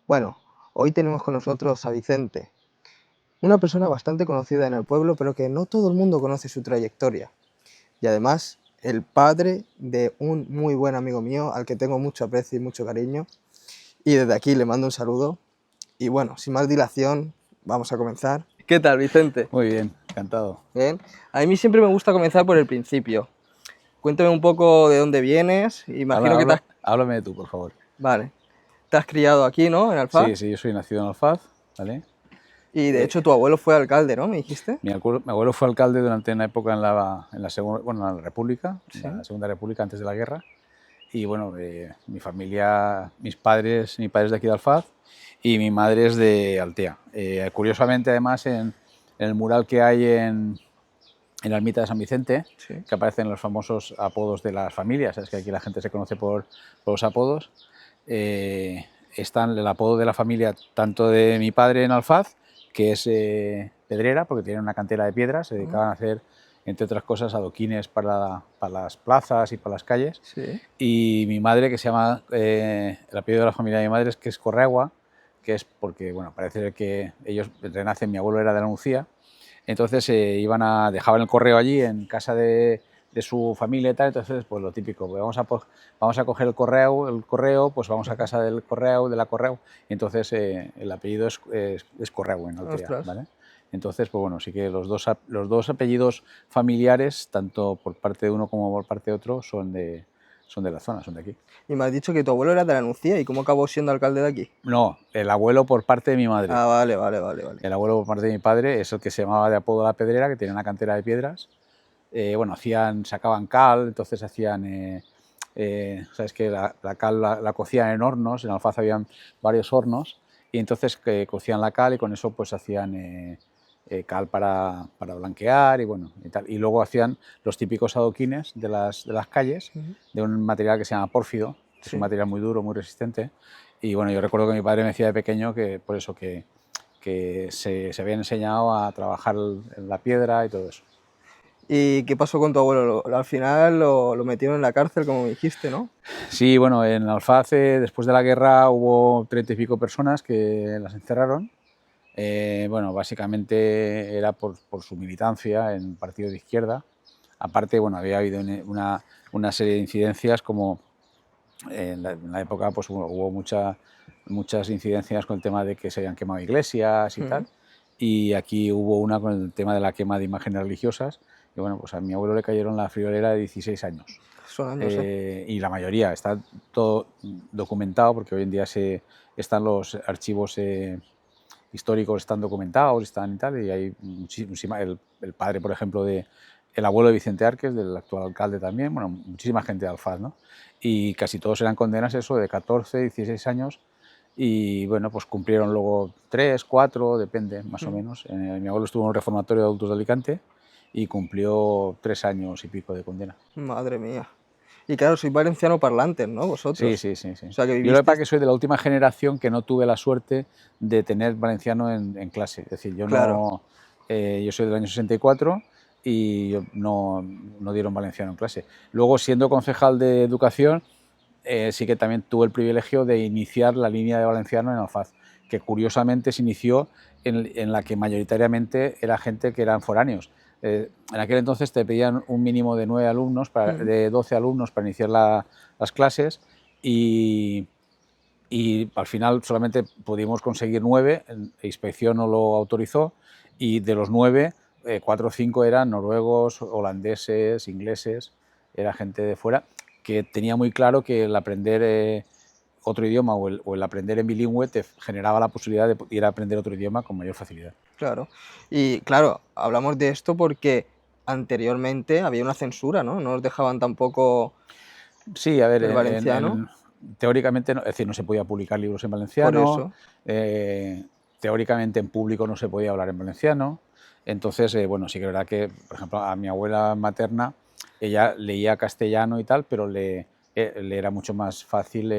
Bueno, hoy tenemos con nosotros a Vicente, una persona bastante conocida en el pueblo, pero que no todo el mundo conoce su trayectoria. Y además, el padre de un muy buen amigo mío, al que tengo mucho aprecio y mucho cariño. Y desde aquí le mando un saludo. Y bueno, sin más dilación, vamos a comenzar. ¿Qué tal, Vicente? Muy bien, encantado. Bien. A mí siempre me gusta comenzar por el principio. Cuéntame un poco de dónde vienes. Imagino que Háblame de tú, por favor. Vale. Te has criado aquí, ¿no? En Alfaz. Sí, yo soy nacido en Alfaz, ¿vale? Y de hecho tu abuelo fue alcalde, ¿no? ¿Me dijiste? Mi abuelo fue alcalde durante una época en en la República, Sí. en la Segunda República, antes de la guerra. Y bueno, mi familia, mi padre es de aquí de Alfaz y mi madre es de Altea. Curiosamente, además, en el mural que hay en la ermita de San Vicente, Sí. que aparecen los famosos apodos de las familias, es que aquí la gente se conoce por los apodos. Están el apodo de la familia, tanto de mi padre en Alfaz, que es pedrera, porque tienen una cantera de piedras, se dedicaban a hacer, entre otras cosas, adoquines para las plazas y para las calles. Sí. Y mi madre, que se llama, el apellido de la familia de mi madre es que es Corregua, que es porque, bueno, parece que ellos renacen, mi abuelo era de la Nucía, entonces dejaban el correo allí en casa de su familia y tal, entonces pues lo típico, pues vamos a coger el correo, pues vamos a casa del correo, de la correo, y entonces el apellido es Correu en Altea, ¿vale? Entonces, pues bueno, sí que los dos apellidos familiares, tanto por parte de uno como por parte de otro, son de la zona, son de aquí. Y me has dicho que tu abuelo era de la Nucía, ¿y cómo acabó siendo alcalde de aquí? No, el abuelo por parte de mi madre. Ah, vale. El abuelo por parte de mi padre es el que se llamaba de apodo La Pedrera, que tenía una cantera de piedras. Bueno, sacaban cal, entonces hacían, sabes que la cal la cocían en hornos, en Alfaz habían varios hornos, y entonces cocían la cal y con eso pues hacían cal para blanquear y bueno, y tal. Y luego hacían los típicos adoquines de las calles, de un material que se llama pórfido, que es un material muy duro, muy resistente. Y bueno, yo recuerdo que mi padre me decía de pequeño que por eso que se habían enseñado a trabajar en la piedra y todo eso. ¿Y qué pasó con tu abuelo? Al final lo metieron en la cárcel, como me dijiste, ¿no? Sí, bueno, en Alfaz, después de la guerra, hubo 30 y pico personas que las encerraron. Bueno, básicamente era por su militancia en partido de izquierda. Aparte, bueno, había habido una serie de incidencias, como en la época pues hubo muchas incidencias con el tema de que se habían quemado iglesias y tal. Y aquí hubo una con el tema de la quema de imágenes religiosas. Y bueno, pues a mi abuelo le cayeron la friolera de 16 años. Son años, Y la mayoría está todo documentado, porque hoy en día están los archivos históricos, están documentados, están y tal, y hay muchísima, el padre, por ejemplo, el abuelo de Vicente Árquez, del actual alcalde también, bueno, muchísima gente de Alfaz, ¿no? Y casi todos eran condenas eso de 14, 16 años, y bueno, pues cumplieron luego 3, 4, depende, más o menos. Mi abuelo estuvo en un reformatorio de adultos de Alicante y cumplió 3 años y pico de condena. Madre mía. Y claro, sois valenciano parlantes, ¿no? Vosotros. Sí. O sea, que Yo lo que pasa es que soy de la última generación que no tuve la suerte de tener valenciano en clase. Es decir, yo soy del año 64 y no dieron valenciano en clase. Luego, siendo concejal de educación, sí que también tuve el privilegio de iniciar la línea de valenciano en Alfaz, que curiosamente se inició en la que mayoritariamente era gente que eran foráneos. En aquel entonces te pedían un mínimo de 9 alumnos, de 12 alumnos para iniciar las clases y al final solamente pudimos conseguir 9, inspección no lo autorizó, y de los 9, 4 o 5 eran noruegos, holandeses, ingleses, era gente de fuera que tenía muy claro que el aprender otro idioma o el aprender en bilingüe te generaba la posibilidad de ir a aprender otro idioma con mayor facilidad. Claro. Y claro, hablamos de esto porque anteriormente había una censura, ¿no? No nos dejaban tampoco Sí, a ver, el valenciano. teóricamente, es decir, no se podía publicar libros en Por valenciano, eso. teóricamente en público no se podía hablar en valenciano. Entonces, bueno, sí que es verdad que, por ejemplo, a mi abuela materna, ella leía castellano y tal, pero le era mucho más fácil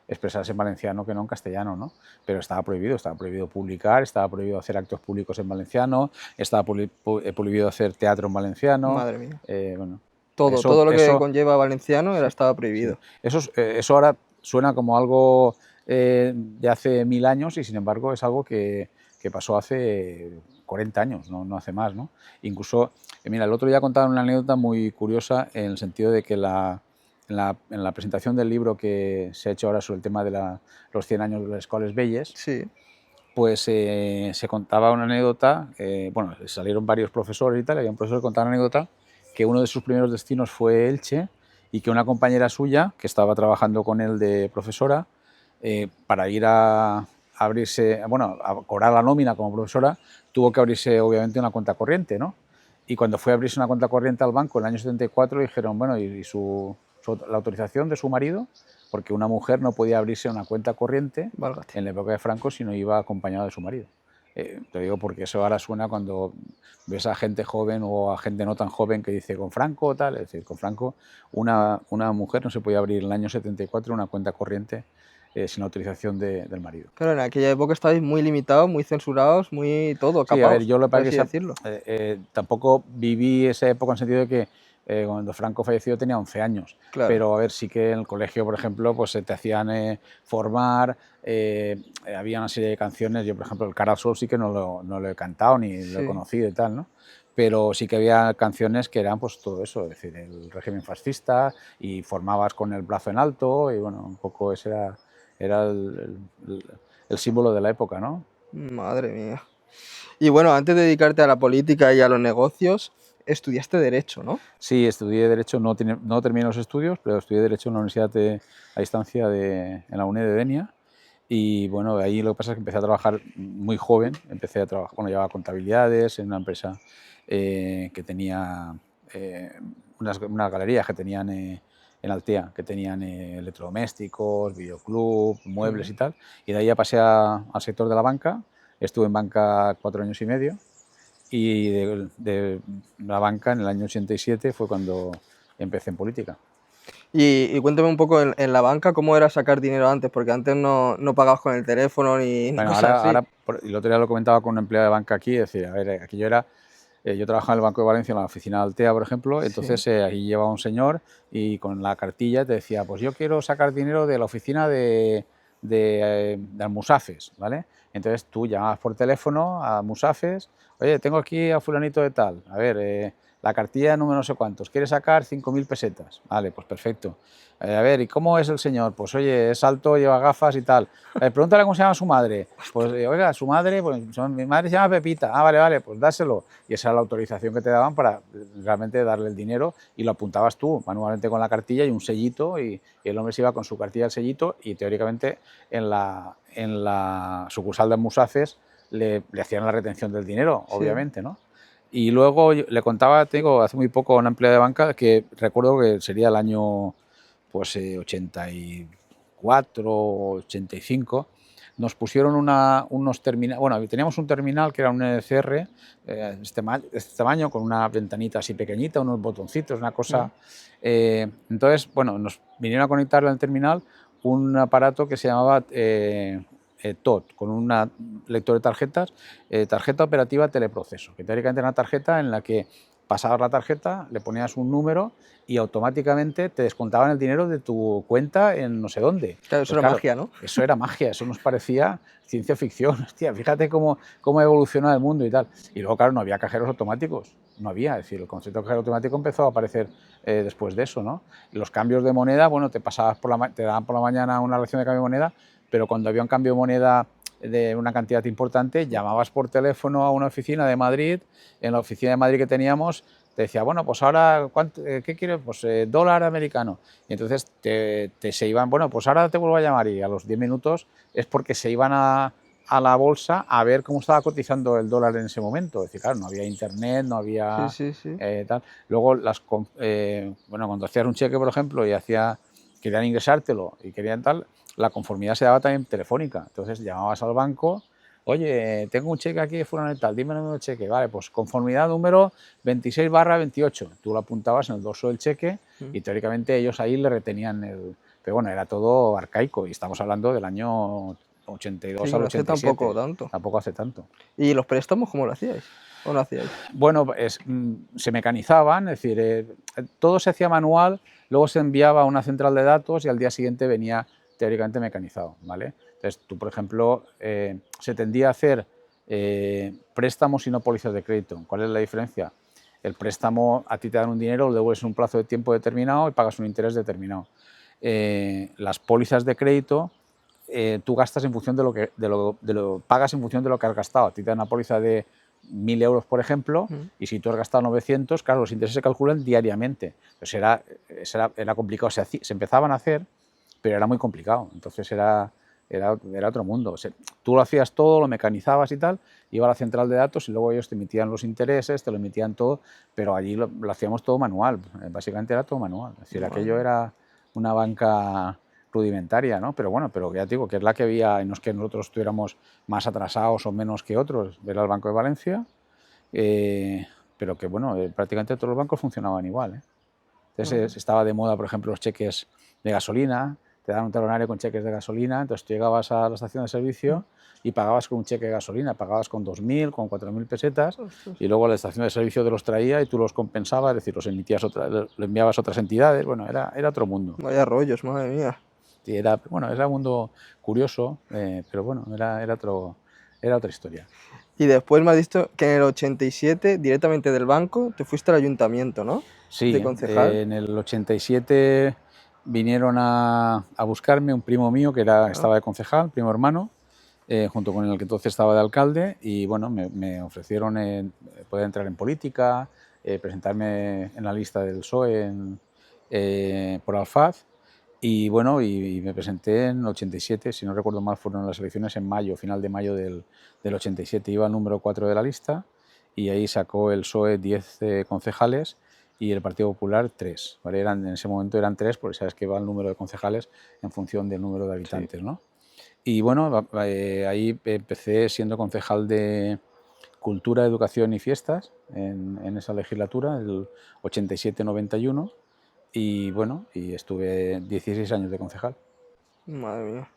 expresarse en valenciano que no en castellano, ¿no? Pero estaba prohibido publicar, estaba prohibido hacer actos públicos en valenciano, estaba prohibido hacer teatro en valenciano. Madre mía. Bueno, Todo lo que conlleva valenciano estaba prohibido. sí. Eso ahora suena como algo de hace 1000 años y sin embargo es algo que pasó hace 40 años, no hace más, ¿no? Incluso, mira, el otro día contaron una anécdota muy curiosa en el sentido de que en la presentación del libro que se ha hecho ahora sobre el tema de los 100 años de las Escoles Belles, Sí. pues se contaba una anécdota, bueno, salieron varios profesores y tal, y había un profesor que contaba una anécdota que uno de sus primeros destinos fue Elche y que una compañera suya, que estaba trabajando con él de profesora, para ir a abrirse, bueno, a cobrar la nómina como profesora, tuvo que abrirse obviamente una cuenta corriente, ¿no? Y cuando fue a abrirse una cuenta corriente al banco en el año 74 dijeron, bueno, ¿y la autorización de su marido? Porque una mujer no podía abrirse una cuenta corriente Válgate. en la época de Franco si no iba acompañada de su marido. Te digo porque eso ahora suena cuando ves a gente joven o a gente no tan joven que dice con Franco o tal, es decir, con Franco una mujer no se podía abrir en el año 74 una cuenta corriente sin autorización del marido. Claro, en aquella época estabais muy limitados, muy censurados, muy todo, Sí, a ver, capaos, yo lo que por pasa así es que decirlo. tampoco viví esa época en el sentido de que cuando Franco falleció tenía 11 años, Claro. pero a ver, sí que en el colegio, por ejemplo, pues se te hacían formar, había una serie de canciones, yo por ejemplo el Cara al Sol sí que no lo he cantado ni lo he Sí. conocido y tal, ¿no? Pero sí que había canciones que eran pues todo eso, es decir, el régimen fascista y formabas con el brazo en alto y bueno, un poco ese era el símbolo de la época, ¿no? Madre mía. Y bueno, antes de dedicarte a la política y a los negocios, estudiaste Derecho, ¿no? Sí, estudié Derecho, no terminé los estudios, pero estudié Derecho en la Universidad a distancia en la UNED de Denia. Y bueno, ahí lo que pasa es que empecé a trabajar muy joven, empecé a trabajar, bueno, llevaba contabilidades en una empresa que tenía unas galerías que tenían en Altea, que tenían electrodomésticos, videoclub, muebles y tal. Y de ahí ya pasé al sector de la banca, estuve en banca 4 años y medio y de la banca en el año 87 fue cuando empecé en política. Y cuéntame un poco en la banca cómo era sacar dinero antes, porque antes no pagabas con el teléfono ni Bueno, cosas así. y el otro día lo comentaba con un empleado de banca aquí, es decir, a ver, aquí yo trabajaba en el Banco de Valencia, en la oficina de Altea, por ejemplo, Sí. entonces ahí llevaba un señor y con la cartilla te decía, pues yo quiero sacar dinero de la oficina de Almusafes, ¿vale? Entonces tú llamabas por teléfono a Almusafes, oye, tengo aquí a fulanito de tal, a ver, la cartilla número no sé cuántos, quiere sacar 5.000 pesetas, vale, pues perfecto. A ver, ¿y cómo es el señor? Pues oye, es alto, lleva gafas y tal. Pregúntale cómo se llama su madre. Pues oiga, su madre, pues mi madre se llama Pepita. Ah, vale, pues dáselo. Y esa era la autorización que te daban para realmente darle el dinero y lo apuntabas tú manualmente con la cartilla y un sellito y el hombre se iba con su cartilla, el sellito y teóricamente en la sucursal de Musafes le hacían la retención del dinero, Sí. obviamente, ¿no? Y luego le contaba, te digo, hace muy poco a una empleada de banca que recuerdo que sería el año pues 84, 85, nos pusieron unos terminales, bueno, teníamos un terminal que era un ECR, este tamaño, con una ventanita así pequeñita, unos botoncitos, una cosa. Entonces, bueno, nos vinieron a conectar al terminal un aparato que se llamaba TOT, con un lector de tarjetas, tarjeta operativa teleproceso, que teóricamente era una tarjeta en la que pasabas la tarjeta, le ponías un número y automáticamente te descontaban el dinero de tu cuenta en no sé dónde. Claro, eso era magia, ¿no? Eso era magia, eso nos parecía ciencia ficción. Hostia, fíjate cómo ha evolucionado el mundo y tal. Y luego, claro, no había cajeros automáticos, no había. Es decir, el concepto de cajero automático empezó a aparecer después de eso, ¿no? Y los cambios de moneda, bueno, te daban por la mañana una relación de cambio de moneda, pero cuando había un cambio de moneda de una cantidad importante, llamabas por teléfono a una oficina de Madrid, en la oficina de Madrid que teníamos, te decía, bueno, pues ahora, ¿qué quieres? Pues dólar americano. Y entonces se iban, bueno, pues ahora te vuelvo a llamar y a los 10 minutos es porque se iban a la bolsa a ver cómo estaba cotizando el dólar en ese momento. Es decir, claro, no había internet, no había Sí. tal. Luego, bueno, cuando hacías un cheque, por ejemplo, y querían ingresártelo y querían tal, la conformidad se daba también telefónica. Entonces llamabas al banco, oye, tengo un cheque aquí de fulano y tal, dime el número de cheque. Vale, pues conformidad número 26/28. Tú lo apuntabas en el dorso del cheque y teóricamente ellos ahí le retenían el... Pero bueno, era todo arcaico y estamos hablando del año 82 Sí, al no hace 87. tampoco tanto. Tampoco hace tanto. ¿Y los préstamos cómo lo hacíais? ¿O no hacíais? Bueno, se mecanizaban, es decir, todo se hacía manual, luego se enviaba a una central de datos y al día siguiente venía teóricamente mecanizado, ¿vale? Entonces, tú, por ejemplo, se tendía a hacer préstamos y no pólizas de crédito. ¿Cuál es la diferencia? El préstamo, a ti te dan un dinero, lo devuelves en un plazo de tiempo determinado y pagas un interés determinado. Las pólizas de crédito, tú gastas en función pagas en función de lo que has gastado. A ti te dan una póliza de 1.000 euros, por ejemplo, y si tú has gastado 900, claro, los intereses se calculan diariamente. Entonces era complicado. Se empezaban a hacer, pero era muy complicado. Entonces era otro mundo. Tú lo hacías todo, lo mecanizabas y tal, iba a la central de datos y luego ellos te emitían los intereses, te lo emitían todo, pero allí lo hacíamos todo manual. Básicamente era todo manual. Es decir, aquello era una banca rudimentaria, ¿no? Pero bueno, pero ya te digo, que es la que había, y no es que nosotros estuviéramos más atrasados o menos que otros, era el Banco de Valencia, pero que bueno, prácticamente todos los bancos funcionaban igual, ¿eh? Entonces estaba de moda, por ejemplo, los cheques de gasolina, te daban un talonario con cheques de gasolina, entonces tú llegabas a la estación de servicio y pagabas con un cheque de gasolina, pagabas con 2.000, con 4.000 pesetas, y luego la estación de servicio te los traía y tú los compensabas, es decir, los enviabas a otras entidades. Bueno, era otro mundo. Vaya rollos, madre mía. Sí, era un mundo curioso, pero bueno, era otra historia. Y después me has dicho que en el 87, directamente del banco, te fuiste al ayuntamiento, ¿no? Sí, de concejal. En el 87 vinieron a buscarme un primo mío que estaba de concejal, primo hermano, junto con el que entonces estaba de alcalde, y bueno, me ofrecieron poder entrar en política, presentarme en la lista del PSOE por Alfaz. Y bueno, y me presenté en el 87, si no recuerdo mal, fueron las elecciones en mayo, final de mayo del 87. Iba al número 4 de la lista y ahí sacó el PSOE 10 concejales y el Partido Popular 3. ¿Vale? En ese momento eran 3, porque sabes que va el número de concejales en función del número de habitantes, sí, ¿no? Y bueno, ahí empecé siendo concejal de Cultura, Educación y Fiestas en esa legislatura, el 87-91. Y bueno, y estuve 16 años de concejal. Madre mía.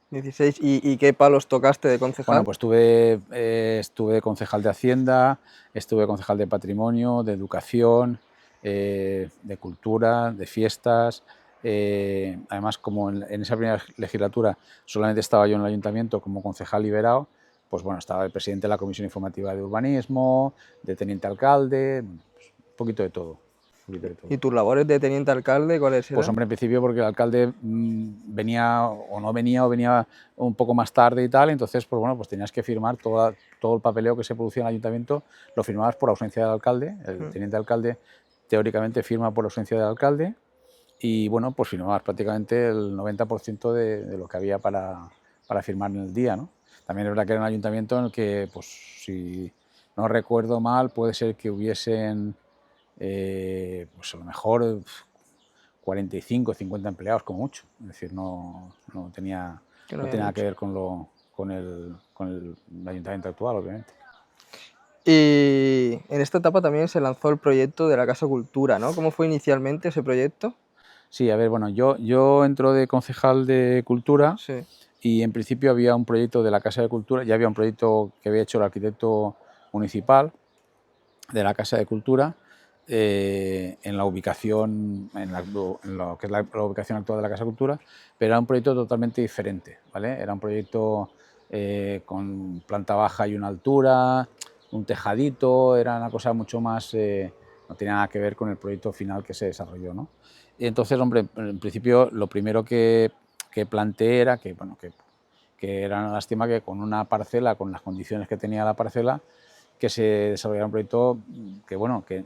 16. ¿Y qué palos tocaste de concejal? Bueno, pues estuve de concejal de Hacienda, estuve de concejal de Patrimonio, de Educación, de Cultura, de Fiestas. Además, como en esa primera legislatura solamente estaba yo en el ayuntamiento como concejal liberado, pues bueno, estaba el presidente de la Comisión Informativa de Urbanismo, de teniente alcalde, pues un poquito de todo. ¿Y tus labores de teniente alcalde cuáles eran? Pues hombre, en principio porque el alcalde venía o no venía o venía un poco más tarde y tal, entonces pues bueno, pues tenías que firmar todo el papeleo que se producía en el ayuntamiento, lo firmabas por ausencia del alcalde, el teniente alcalde teóricamente firma por ausencia del alcalde y bueno, pues firmabas prácticamente el 90% de lo que había para firmar en el día, ¿no? También es verdad que era un ayuntamiento en el que, pues si no recuerdo mal, puede ser que hubiesen pues a lo mejor 45 o 50 empleados como mucho, es decir, no tenía nada que ver con el ayuntamiento actual, obviamente. Y en esta etapa también se lanzó el proyecto de la Casa Cultura, ¿no? ¿Cómo fue inicialmente ese proyecto? Sí, a ver, bueno, yo entro de concejal de Cultura, sí, y en principio había un proyecto de la Casa de Cultura, ya había un proyecto que había hecho el arquitecto municipal de la Casa de Cultura, en la ubicación, en lo que es la ubicación actual de la Casa de Cultura, pero era un proyecto totalmente diferente, ¿vale? Era un proyecto con planta baja y una altura, un tejadito, era una cosa mucho más, no tenía nada que ver con el proyecto final que se desarrolló, ¿no? Y entonces, hombre, en principio lo primero que planteé era que, bueno, que era una lástima que con una parcela, con las condiciones que tenía la parcela, que se desarrollara un proyecto que, bueno, que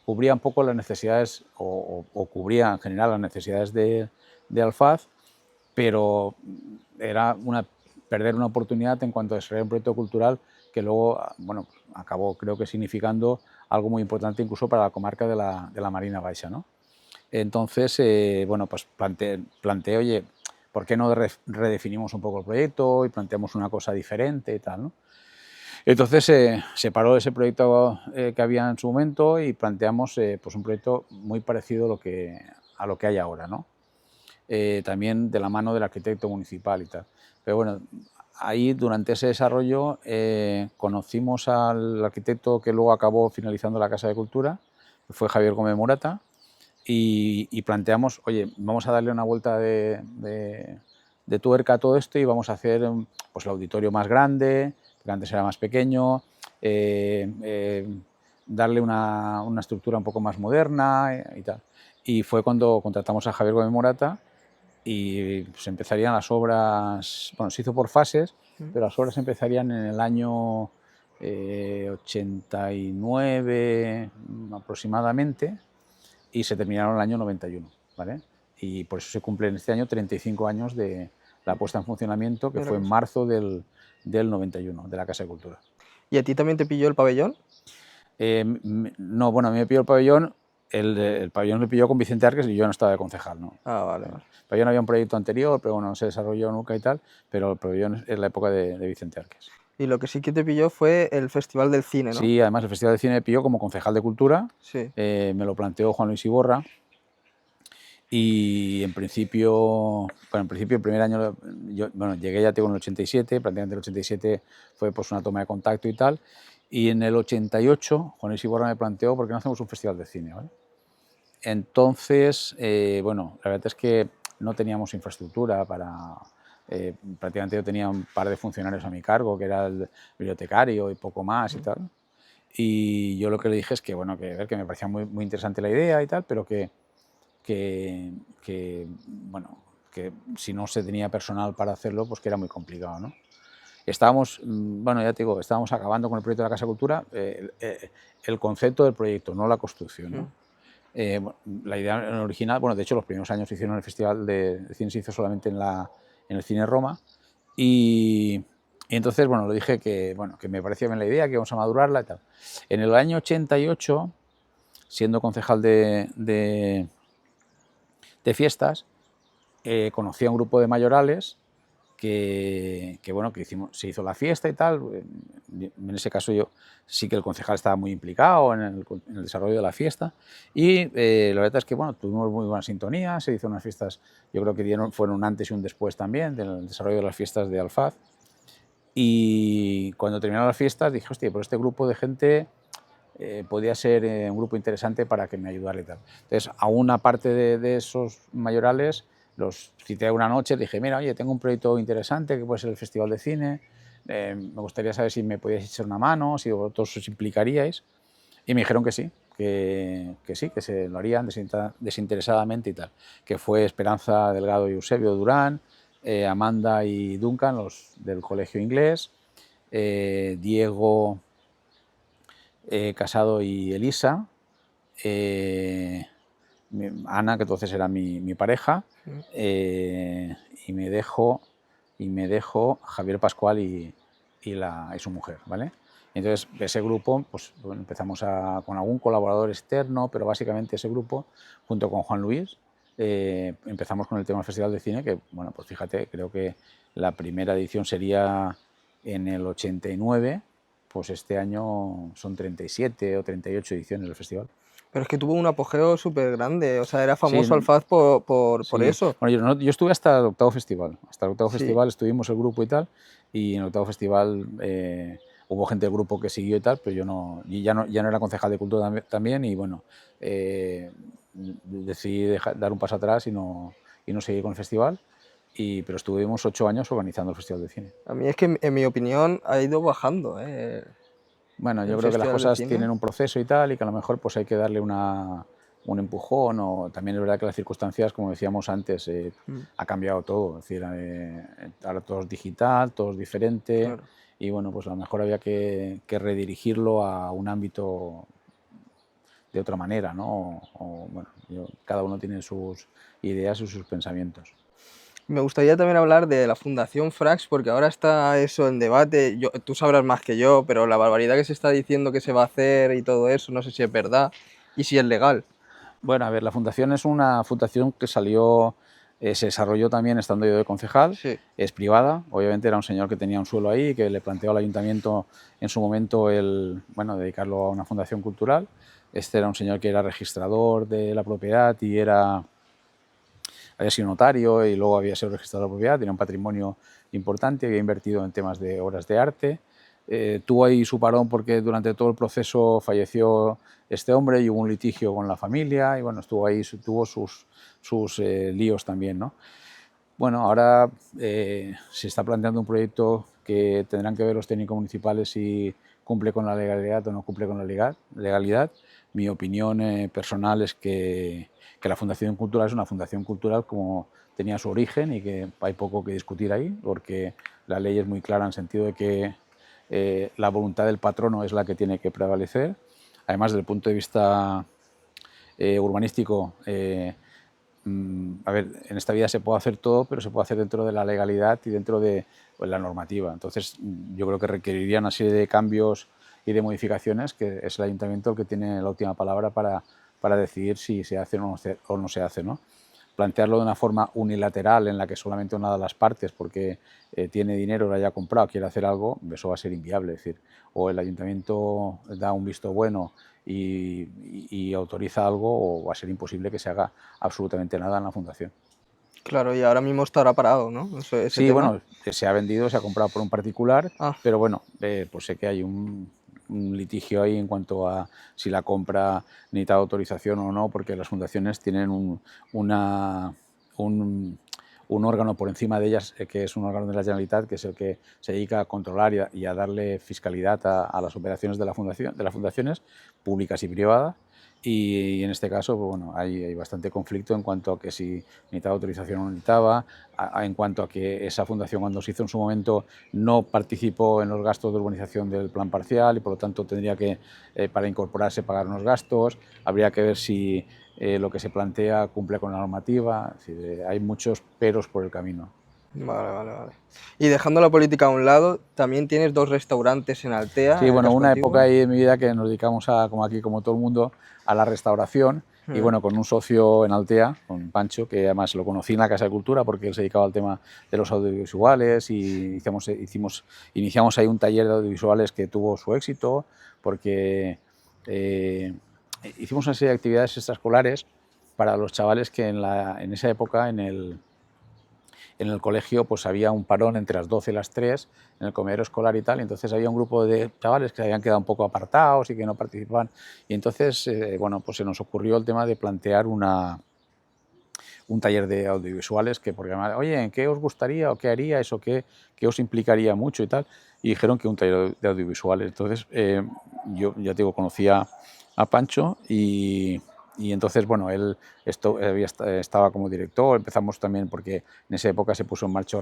cubría un poco las necesidades o cubría en general las necesidades de Alfaz, pero era perder una oportunidad en cuanto a desarrollar un proyecto cultural que luego, bueno, acabó creo que significando algo muy importante incluso para la comarca de la Marina Baixa, ¿no? Entonces, bueno, pues planteé, oye, ¿por qué no redefinimos un poco el proyecto y planteamos una cosa diferente y tal, ¿no? Entonces se paró ese proyecto que había en su momento y planteamos pues un proyecto muy parecido a lo que hay ahora, ¿no? También de la mano del arquitecto municipal y tal. Pero bueno, ahí durante ese desarrollo conocimos al arquitecto que luego acabó finalizando la Casa de Cultura, que fue Javier Gómez Morata, y planteamos, oye, vamos a darle una vuelta de de tuerca a todo esto y vamos a hacer pues, el auditorio más grande, porque antes era más pequeño, darle una estructura un poco más moderna y tal. Y fue cuando contratamos a Javier Gómez Morata y pues, empezarían las obras, bueno, se hizo por fases, pero las obras empezarían en el año 89 aproximadamente y se terminaron en el año 91, ¿vale? Y por eso se cumplen este año 35 años de la puesta en funcionamiento, que fue en marzo del 91, de la Casa de Cultura. ¿Y a ti también te pilló el pabellón? No, bueno, a mí me pilló el pabellón, el pabellón me pilló con Vicente Arques y yo no estaba de concejal, ¿no? Ah, vale, vale. El pabellón había un proyecto anterior, pero bueno, no se desarrolló nunca y tal, pero el pabellón es la época de Vicente Arques. Y lo que sí que te pilló fue el Festival del Cine, ¿no? Sí, además el Festival de Cine me pilló como concejal de Cultura, sí. Me lo planteó Juan Luis Iborra. Y en principio el primer año, yo, bueno, llegué ya tengo en el 87, prácticamente el 87 fue pues una toma de contacto y tal, y en el 88 Juan Luis Iborra me planteó ¿por qué no hacemos un festival de cine? ¿Vale? Entonces, bueno, la verdad es que no teníamos infraestructura para... prácticamente yo tenía un par de funcionarios a mi cargo, que era el bibliotecario y poco más y tal, y yo lo que le dije es que, bueno, que me parecía muy, muy interesante la idea y tal, pero que bueno, que si no se tenía personal para hacerlo, pues que era muy complicado, ¿no? Estábamos, bueno, ya te digo, estábamos acabando con el proyecto de la Casa de Cultura, el concepto del proyecto, no la construcción, ¿no? La idea original, bueno, de hecho los primeros años se hicieron en el Festival de Cine, se hizo solamente en el Cine Roma, y entonces, bueno, le dije que, bueno, que me parecía bien la idea, que íbamos a madurarla y tal. En el año 88, siendo concejal de fiestas, conocí a un grupo de mayorales que bueno, que se hizo la fiesta y tal. En ese caso yo sí que el concejal estaba muy implicado en el desarrollo de la fiesta y la verdad es que bueno, tuvimos muy buena sintonía, se hizo unas fiestas, yo creo que fueron un antes y un después también del desarrollo de las fiestas de Alfaz, y cuando terminaron las fiestas dije, hostia, por este grupo de gente podía ser un grupo interesante para que me ayudara y tal. Entonces, a una parte de esos mayorales los cité una noche, dije, mira, oye, tengo un proyecto interesante que puede ser el Festival de Cine, me gustaría saber si me podíais echar una mano, si vosotros os implicaríais, y me dijeron que sí, que sí, que se lo harían desinteresadamente y tal, que fue Esperanza Delgado y Eusebio Durán, Amanda y Duncan, los del colegio inglés, Diego Casado y Elisa, Ana, que entonces era mi pareja, y me dejó Javier Pascual y su mujer, ¿vale? Entonces, ese grupo, pues bueno, empezamos con algún colaborador externo, pero básicamente ese grupo, junto con Juan Luis, empezamos con el tema del Festival de Cine, que, bueno, pues fíjate, creo que la primera edición sería en el 89, pues este año son 37 o 38 ediciones del festival. Pero es que tuvo un apogeo súper grande, o sea, era famoso Sí, Alfaz por sí. eso. Bueno, yo estuve hasta el octavo festival. Hasta el octavo festival estuvimos el grupo y tal, y en el octavo festival hubo gente del grupo que siguió y tal, pero yo ya no era concejal de cultura también, y bueno, decidí dar un paso atrás y no seguir con el festival, pero estuvimos 8 años organizando el Festival de Cine. A mí es que, en mi opinión, ha ido bajando. Bueno, yo creo que las cosas tienen un proceso y tal, y que a lo mejor pues hay que darle un empujón, o también es verdad que las circunstancias, como decíamos antes, ha cambiado todo, es decir, ahora todo es digital, todo es diferente, claro. Y bueno, pues a lo mejor había que redirigirlo a un ámbito de otra manera, ¿no? Bueno, cada uno tiene sus ideas y sus pensamientos. Me gustaría también hablar de la Fundación Frax, porque ahora está eso en debate. Tú sabrás más que yo, pero la barbaridad que se está diciendo que se va a hacer y todo eso, no sé si es verdad y si es legal. Bueno, a ver, la fundación es una fundación que salió, se desarrolló también estando yo de concejal, sí. Es privada, obviamente era un señor que tenía un suelo ahí, que le planteó al ayuntamiento en su momento dedicarlo a una fundación cultural. Este era un señor que era registrador de la propiedad y había sido notario y luego había sido registrador de la propiedad, tenía un patrimonio importante, había invertido en temas de obras de arte. Tuvo ahí su parón porque durante todo el proceso falleció este hombre y hubo un litigio con la familia y bueno, estuvo ahí, tuvo sus líos también, ¿no? Bueno, ahora se está planteando un proyecto que tendrán que ver los técnicos municipales si cumple con la legalidad o no cumple con la legalidad. Mi opinión personal es que la Fundación Cultural es una fundación cultural como tenía su origen y que hay poco que discutir ahí, porque la ley es muy clara en el sentido de que la voluntad del patrono es la que tiene que prevalecer. Además, desde el punto de vista urbanístico, a ver, en esta vida se puede hacer todo, pero se puede hacer dentro de la legalidad y dentro de pues, la normativa. Entonces, yo creo que requeriría una serie de cambios y de modificaciones, que es el ayuntamiento el que tiene la última palabra para decidir si se hace o no se hace, ¿no? Plantearlo de una forma unilateral en la que solamente una de las partes, porque tiene dinero, lo haya comprado, quiere hacer algo, eso va a ser inviable. Es decir, o el ayuntamiento da un visto bueno y autoriza algo, o va a ser imposible que se haga absolutamente nada en la fundación. Claro, y ahora mismo estará parado, ¿no? Ese Sí, tema. bueno, se ha vendido, se ha comprado por un particular, Ah, pero bueno, pues sé que hay un litigio ahí en cuanto a si la compra necesita autorización o no, porque las fundaciones tienen un, un órgano por encima de ellas, que es un órgano de la Generalitat, que es el que se dedica a controlar y a darle fiscalidad a las operaciones de las fundaciones públicas y privadas. Y en este caso, pues bueno, hay bastante conflicto en cuanto a que si necesitaba autorización o no necesitaba, en cuanto a que esa fundación, cuando se hizo en su momento, no participó en los gastos de urbanización del plan parcial y por lo tanto tendría que, para incorporarse, pagar unos gastos. Habría que ver si lo que se plantea cumple con la normativa. Es decir, hay muchos peros por el camino. vale. Y dejando la política a un lado, también tienes 2 restaurantes en Altea, Sí, en el bueno, casco una época antiguo. ahí en mi vida que nos dedicamos a, como aquí, como todo el mundo, a la restauración. Y bueno, con un socio en Altea, con Pancho, que además lo conocí en la Casa de Cultura porque él se dedicaba al tema de los audiovisuales y iniciamos ahí un taller de audiovisuales que tuvo su éxito porque eh, hicimos una serie de actividades extraescolares para los chavales que en esa época en el colegio pues había un parón entre las 12 y las 3 en el comedero escolar y tal, y entonces había un grupo de chavales que se habían quedado un poco apartados y que no participaban, y entonces, bueno, pues se nos ocurrió el tema de plantear un taller de audiovisuales, que porque además, oye, ¿en qué os gustaría o qué haríais o qué os implicaría mucho y tal? Y dijeron que un taller de audiovisuales. Entonces, yo ya te digo, conocía a Pancho y entonces, bueno, él estaba como director, empezamos también porque en esa época se puso en marcha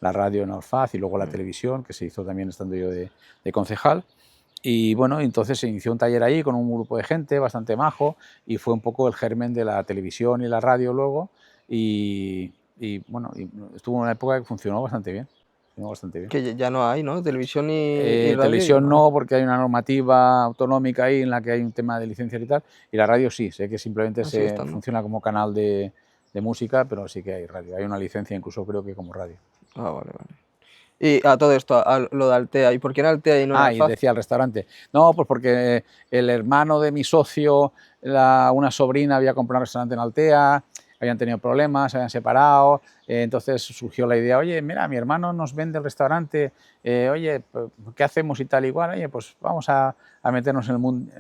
la radio en Alfaz y luego la televisión, que se hizo también estando yo de concejal. Y bueno, entonces se inició un taller ahí con un grupo de gente bastante majo y fue un poco el germen de la televisión y la radio luego bueno, estuvo en una época que funcionó bastante bien. Funcionó bastante bien. Que ya no hay, ¿no? Televisión y radio. Televisión no, porque hay una normativa autonómica ahí en la que hay un tema de licencias y tal, y la radio sí, sé que simplemente Sigue se estando. funciona como canal de música, pero sí que hay radio, hay una licencia incluso creo que como radio. Vale. Y a todo esto, a lo de Altea, ¿y por qué en Altea y no en Ah, y Alfaz? decía el restaurante. No, pues porque el hermano de mi socio, una sobrina, había comprado un restaurante en Altea, habían tenido problemas, se habían separado, entonces surgió la idea, oye, mira, mi hermano nos vende el restaurante, oye, ¿qué hacemos y tal igual? Oye, pues vamos a meternos en el mundo.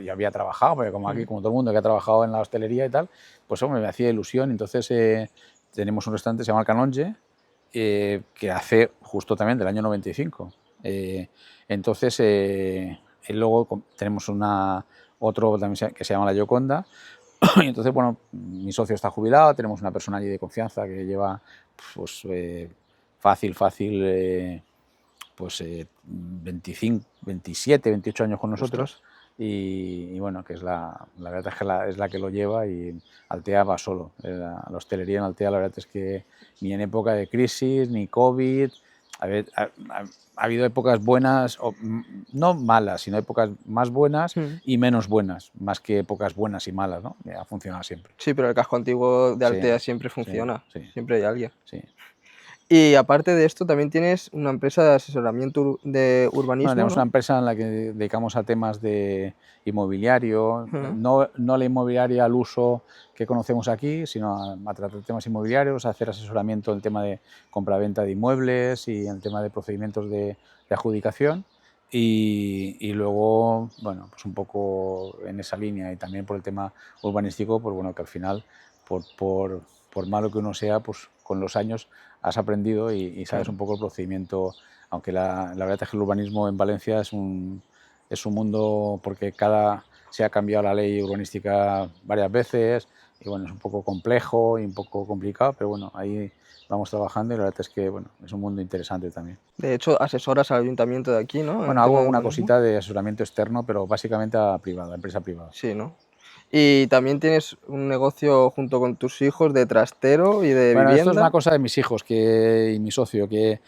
Yo había trabajado, porque como aquí, como todo el mundo que ha trabajado en la hostelería y tal, pues hombre, me hacía ilusión. Entonces tenemos un restaurante, se llama El Canonge, que hace justo también del año 95. Entonces, luego tenemos otro también que se llama La Gioconda. Y entonces, bueno, mi socio está jubilado, tenemos una persona allí de confianza que lleva pues, fácil, pues 25, 27, 28 años con nosotros. Ostras. Y bueno, que es la verdad es que es la que lo lleva, y Altea va solo. La hostelería en Altea, la verdad es que ni en época de crisis, ni COVID, a ver, ha habido épocas buenas, no malas, sino épocas más buenas y menos buenas, más que épocas buenas y malas, ¿no? Ha funcionado siempre. Sí, pero el casco antiguo de Sí, Altea siempre sí, funciona, sí, siempre hay alguien. sí. Y aparte de esto, también tienes una empresa de asesoramiento de Bueno, urbanismo, tenemos una ¿no? empresa en la que dedicamos a temas de inmobiliario, Ujú. no la inmobiliaria al uso que conocemos aquí, sino a tratar temas inmobiliarios, a hacer asesoramiento en el tema de compraventa de inmuebles y en el tema de procedimientos de adjudicación. Y luego, bueno, pues un poco en esa línea y también por el tema urbanístico, pues bueno, que al final, por malo que uno sea, pues con los años has aprendido y sabes un poco el procedimiento, aunque la verdad es que el urbanismo en Valencia es un mundo porque se ha cambiado la ley urbanística varias veces y bueno, es un poco complejo y un poco complicado, pero bueno, ahí vamos trabajando y la verdad es que bueno, es un mundo interesante también. De hecho, asesoras al ayuntamiento de aquí, ¿no? En Bueno, tema hago de una urbanismo. cosita de asesoramiento externo, pero básicamente a privada, a empresa privada. Sí, ¿no? Y también tienes un negocio junto con tus hijos de trastero y de Bueno, esto es una vivienda. cosa de mis hijos y mi socio, que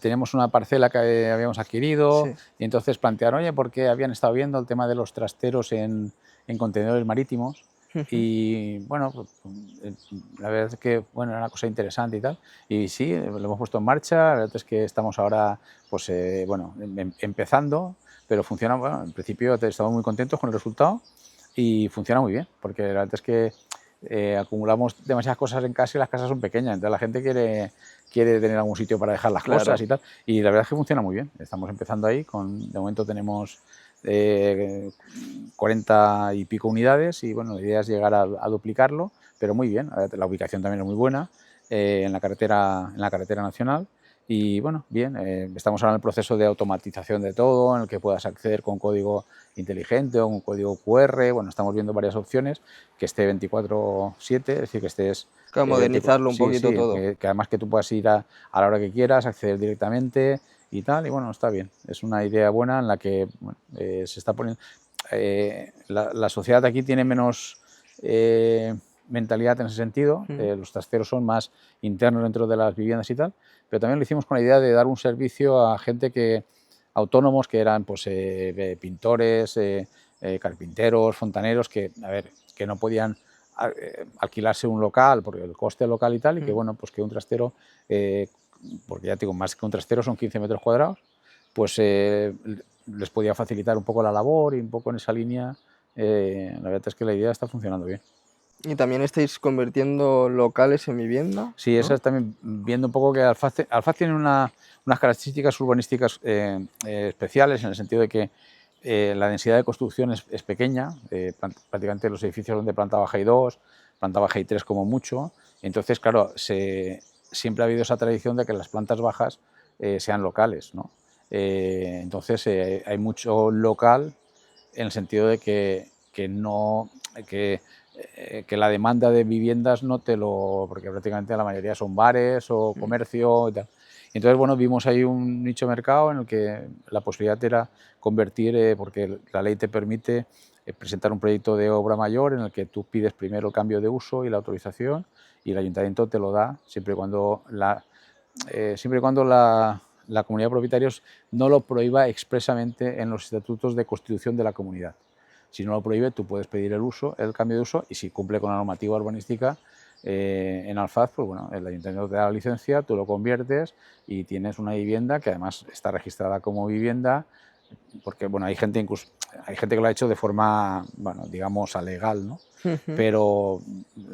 teníamos una parcela que habíamos adquirido Sí. y entonces plantearon, oye, porque habían estado viendo el tema de los trasteros en contenedores marítimos Ujú. y bueno, pues, eh, la verdad es que bueno, era una cosa interesante y tal. Y sí, lo hemos puesto en marcha, la verdad es que estamos ahora pues, bueno, empezando, pero funciona, bueno, en principio estamos muy contentos con el resultado y funciona muy bien, porque la verdad es que acumulamos demasiadas cosas en casa y las casas son pequeñas, entonces la gente quiere tener algún sitio para dejar las cosas Claro. y tal, y la verdad es que funciona muy bien. Estamos empezando ahí, de momento tenemos 40 y pico unidades y bueno, la idea es llegar a duplicarlo, pero muy bien, la ubicación también es muy buena en la carretera nacional. Y bueno, bien, estamos ahora en el proceso de automatización de todo, en el que puedas acceder con código inteligente o un código QR. Bueno, estamos viendo varias opciones, que esté 24/7, es decir, que estés... Claro, modernizarlo un sí, poquito sí, todo. que además que tú puedas ir a la hora que quieras, acceder directamente y tal, y bueno, está bien. Es una idea buena en la que bueno, se está poniendo... la sociedad aquí tiene menos mentalidad en ese sentido, los trasteros son más internos dentro de las viviendas y tal, pero también lo hicimos con la idea de dar un servicio a gente autónomos que eran pues, pintores, carpinteros, fontaneros, que, a ver, que no podían alquilarse un local porque el coste local y tal, y que bueno, pues que un trastero, porque ya te digo, más que un trastero son 15 metros cuadrados, pues les podía facilitar un poco la labor y un poco en esa línea, la verdad es que la idea está funcionando bien. Y también estáis convirtiendo locales en vivienda, Sí, esa ¿no? es también viendo un poco que Alfaz tiene unas características urbanísticas especiales en el sentido de que la densidad de construcción es pequeña, prácticamente los edificios son de planta baja y 2, planta baja y 3 como mucho. Entonces, claro, siempre ha habido esa tradición de que las plantas bajas sean locales, ¿no? Entonces, hay mucho local en el sentido de no, que, que la demanda de viviendas no te lo... porque prácticamente la mayoría son bares o comercio y tal. Entonces, bueno, vimos ahí un nicho de mercado en el que la posibilidad era convertir, porque la ley te permite presentar un proyecto de obra mayor en el que tú pides primero el cambio de uso y la autorización y el ayuntamiento te lo da siempre y cuando la comunidad de propietarios no lo prohíba expresamente en los estatutos de constitución de la comunidad. Si no lo prohíbe, tú puedes pedir el cambio de uso, y si cumple con la normativa urbanística en Alfaz, pues bueno, el ayuntamiento te da la licencia, tú lo conviertes y tienes una vivienda que además está registrada como vivienda, porque bueno, hay gente que lo ha hecho de forma, bueno, digamos, alegal, ¿no? Pero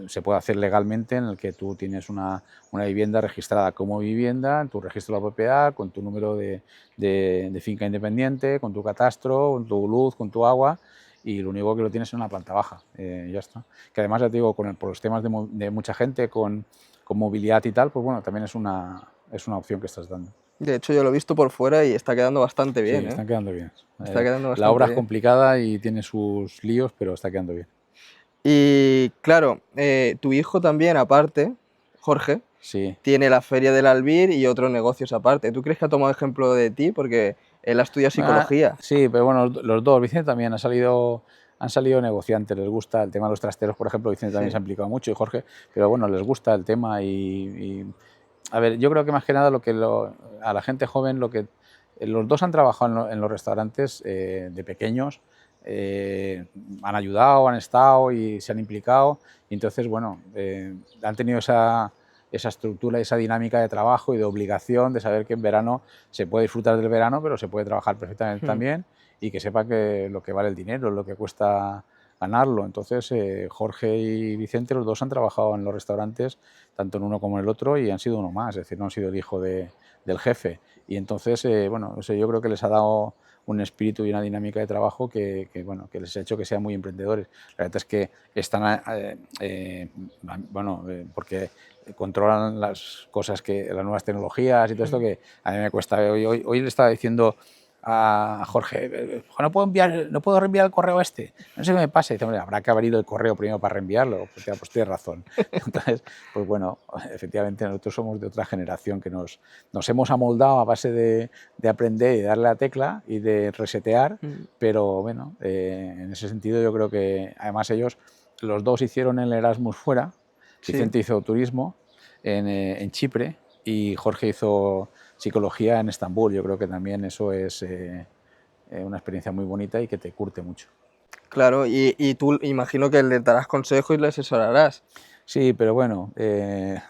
se puede hacer legalmente en el que tú tienes una vivienda registrada como vivienda, en tu registro de la propiedad, con tu número de finca independiente, con tu catastro, con tu luz, con tu agua, y lo único que lo tienes es una planta baja, ya está. Que además, ya te digo, por los temas de mucha gente con movilidad y tal, pues bueno, también es una opción que estás dando. De hecho, yo lo he visto por fuera y está quedando bastante Sí, bien, ¿eh? están quedando bien. Está quedando La obra bastante es bien. complicada y tiene sus líos, pero está quedando bien. Y claro, tu hijo también, aparte, Jorge, Sí. tiene la Feria del Albir y otros negocios aparte. ¿Tú crees que ha tomado ejemplo de ti? Porque él ha estudiado psicología. Sí, pero bueno, los dos. Vicente también han salido negociantes, les gusta el tema de los trasteros, por ejemplo. Vicente también se ha Sí. implicado mucho y Jorge, pero bueno, les gusta el tema a ver, yo creo que más que nada a la gente joven, los dos han trabajado en los restaurantes de pequeños, han ayudado, han estado y se han implicado, y entonces, bueno, han tenido esa estructura, esa dinámica de trabajo y de obligación de saber que en verano se puede disfrutar del verano, pero se puede trabajar perfectamente Hmm. también, y que sepa que lo que vale el dinero, lo que cuesta ganarlo. Entonces, Jorge y Vicente, los dos han trabajado en los restaurantes, tanto en uno como en el otro, y han sido uno más, es decir, no han sido el hijo del jefe. Y entonces, bueno, yo creo que les ha dado un espíritu y una dinámica de trabajo bueno, que les ha hecho que sean muy emprendedores. La verdad es que están, porque controlan las cosas, las nuevas tecnologías y todo esto, que a mí me cuesta. Hoy le estaba diciendo a Jorge, no puedo reenviar el correo este, no sé qué me pasa. Y dice, habrá que abrir el correo primero para reenviarlo. Pues tienes razón. Entonces, pues bueno, efectivamente nosotros somos de otra generación que nos hemos amoldado a base de aprender y darle la tecla y de resetear, pero bueno, en ese sentido yo creo que además ellos, los dos hicieron el Erasmus fuera. Vicente hizo turismo en Chipre y Jorge hizo psicología en Estambul. Yo creo que también eso es una experiencia muy bonita y que te curte mucho. Claro, y tú imagino que le darás consejos y le asesorarás. Sí, pero bueno, les